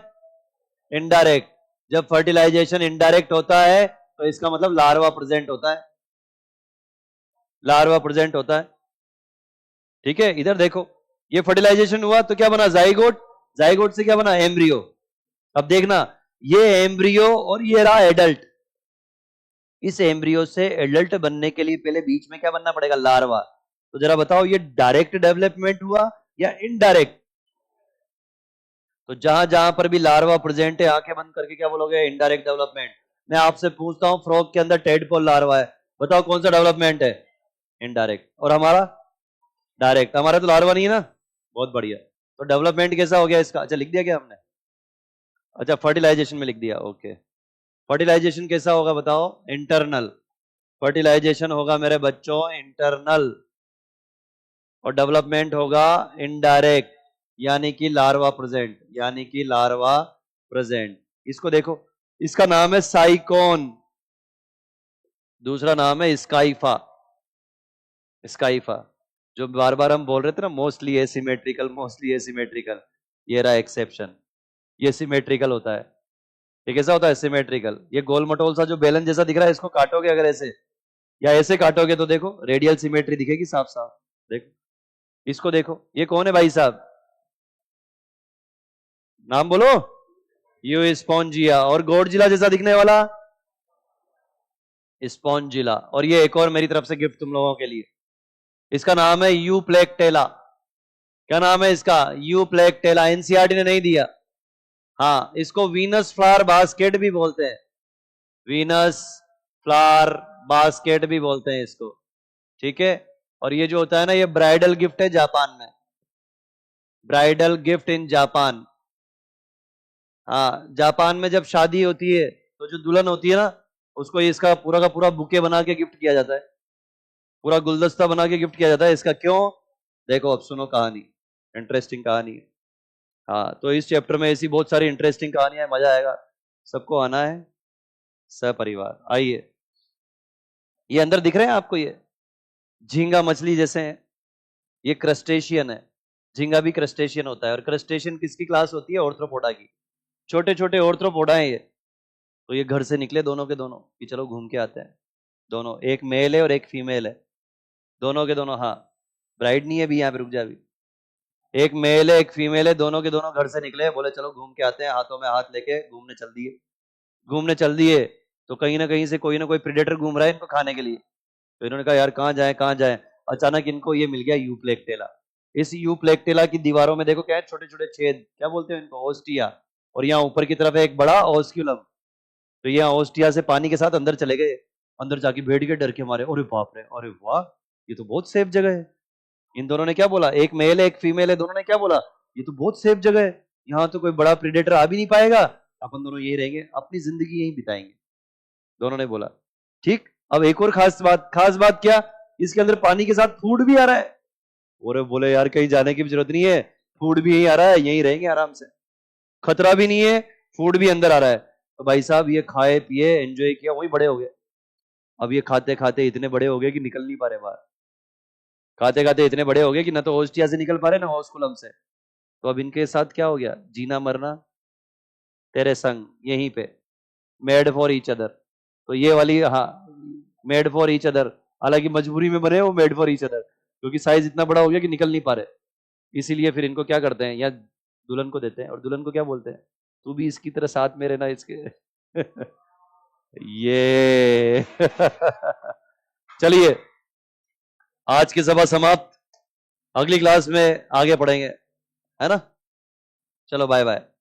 इनडायरेक्ट। जब फर्टिलाइजेशन इनडायरेक्ट होता है तो इसका मतलब लार्वा प्रेजेंट होता है, लार्वा प्रेजेंट होता है। ठीक है, इधर देखो, ये फर्टिलाइजेशन हुआ तो क्या बना? जाइगोट। जाइगोट से क्या बना? एम्ब्रियो। अब देखना, ये एम्ब्रियो और ये रहा एडल्ट। इस एम्ब्रियो से एडल्ट बनने के लिए पहले बीच में क्या बनना पड़ेगा? लार्वा। तो जरा बताओ, ये डायरेक्ट डेवलपमेंट हुआ या इनडायरेक्ट? तो जहां जहां पर भी लार्वा प्रेजेंट है, आंखें बंद करके क्या बोलोगे? Indirect development. मैं आपसे पूछता हूं, फ्रॉग के अंदर टेडपोल लार्वा है, बताओ कौन सा डेवलपमेंट है? इनडायरेक्ट। और हमारा डायरेक्ट। हमारा तो लार्वा नहीं है ना। बहुत बढ़िया। तो डेवलपमेंट कैसा हो गया इसका? अच्छा लिख दिया क्या हमने? अच्छा फर्टिलाइजेशन में लिख दिया, ओके। फर्टिलाइजेशन कैसा होगा बताओ? इंटरनल। फर्टिलाइजेशन होगा मेरे बच्चों इंटरनल, और डेवलपमेंट होगा इनडायरेक्ट, यानी कि लार्वा प्रेजेंट, यानी कि लार्वा प्रेजेंट। इसको देखो, इसका नाम है साइकोन, दूसरा नाम है स्काइफा। स्काइफा, जो बार बार हम बोल रहे थे ना, मोस्टली एसिमेट्रिकल, मोस्टली एसिमेट्रिकल, ये रहा एक्सेप्शन। ये सिमेट्रिकल होता है। ये कैसा होता है? सिमेट्रिकल। ये गोल मटोल सा जो बेलन जैसा दिख रहा है, इसको काटोगे अगर ऐसे या ऐसे काटोगे तो देखो रेडियल सिमेट्री दिखेगी साफ साफ। देखो, इसको देखो, ये कौन है भाई साहब? नाम बोलो। You Spongia. और गोडजिला जैसा दिखने वाला? स्पॉन्जिला। और ये एक और मेरी तरफ से गिफ्ट तुम लोगों के लिए, इसका नाम है यूप्लेक्टेला। क्या नाम है इसका? यूप्लेक्टेला। एनसीईआरटी ने नहीं दिया। हाँ, इसको वीनस फ्लावर बास्केट भी बोलते हैं, वीनस फ्लावर बास्केट भी बोलते हैं इसको। ठीक है, और ये जो होता है ना, ये ब्राइडल गिफ्ट है जापान में, ब्राइडल गिफ्ट इन जापान। हाँ, जापान में जब शादी होती है तो जो दुल्हन होती है ना, उसको इसका पूरा का पूरा बुके बना के गिफ्ट किया जाता है, पूरा गुलदस्ता बना के गिफ्ट किया जाता है इसका। क्यों? देखो अब सुनो कहानी, इंटरेस्टिंग कहानी है। हाँ, तो इस चैप्टर में ऐसी बहुत सारी इंटरेस्टिंग कहानियां, मजा आएगा। सबको आना है सपरिवार, आइए। ये अंदर दिख रहे हैं आपको, ये झींगा मछली जैसे हैं, ये क्रस्टेशियन है। झींगा भी क्रस्टेशियन होता है। और क्रस्टेशियन किसकी क्लास होती है? ऑर्थ्रोपोडा की। छोटे छोटे ऑर्थ्रोपोडा है ये। तो ये घर से निकले दोनों के दोनों कि चलो घूम के आते हैं। दोनों, एक मेल है और एक फीमेल है, दोनों के दोनों। हाँ, ब्राइड नहीं है भी यहाँ पे, रुक जा अभी। एक मेल है एक फीमेल है, दोनों के दोनों घर से निकले, बोले चलो घूम के आते हैं। हाथों में हाथ लेके घूमने चल दिए, घूमने चल दिए। तो कहीं ना कहीं से कोई ना कोई प्रेडेटर घूम रहा है इनको खाने के लिए। तो इन्होंने कहा यार कहाँ जाए कहाँ जाए? अचानक इनको ये मिल गया यूप्लेक्टेला। इस यूप्लेक्टेला की दीवारों में देखो क्या है, छोटे छोटे छेद, क्या बोलते हैं इनको, ओस्टिया। और यहाँ ऊपर की तरफ है एक बड़ा ओस्क्यूलम। तो ये ओस्टिया से पानी के साथ अंदर चले गए, अंदर जाके बैठ गए डर के मारे, अरे बाप रे, अरे वाह, ये तो बहुत सेफ जगह है। इन दोनों ने क्या बोला, एक मेल है एक फीमेल है, दोनों ने क्या बोला, ये तो बहुत सेफ जगह है, यहाँ तो कोई बड़ा प्रीडेटर आ भी नहीं पाएगा, अपन दोनों यही रहेंगे, अपनी जिंदगी यही बिताएंगे। दोनों ने बोला ठीक। अब एक और खास बात क्या, इसके अंदर पानी के साथ फूड भी आ रहा है। और बोले यार कहीं जाने की भी जरूरत नहीं है, फूड भी यहीं आ रहा है, यहीं रहेंगे आराम से, खतरा भी नहीं है, फूड भी अंदर आ रहा है। तो भाई साहब ये खाए पिए एंजॉय किया, वही बड़े हो गए। अब ये खाते खाते इतने बड़े हो गए कि निकल नहीं पा रहे बाहर, खाते खाते इतने बड़े हो गए कि ना तो ओस्टिया से निकल पा रहे ना ओस्कुलम से। तो अब इनके साथ क्या हो गया, जीना मरना तेरे संग यहीं पे, मेड फॉर ईच अदर। तो ये वाली, हाँ, मेड फॉर ईच अदर, हालांकि मजबूरी में बने वो मेड फॉर ईच अदर, क्योंकि साइज इतना बड़ा हो गया कि निकल नहीं पा रहे। इसीलिए फिर इनको क्या करते हैं, या दुल्हन को देते हैं, और दुल्हन को क्या बोलते हैं, तू भी इसकी तरह साथ में रहना इसके। ये चलिए आज की सभा समाप्त, अगली क्लास में आगे पढ़ेंगे, है ना। चलो बाय बाय।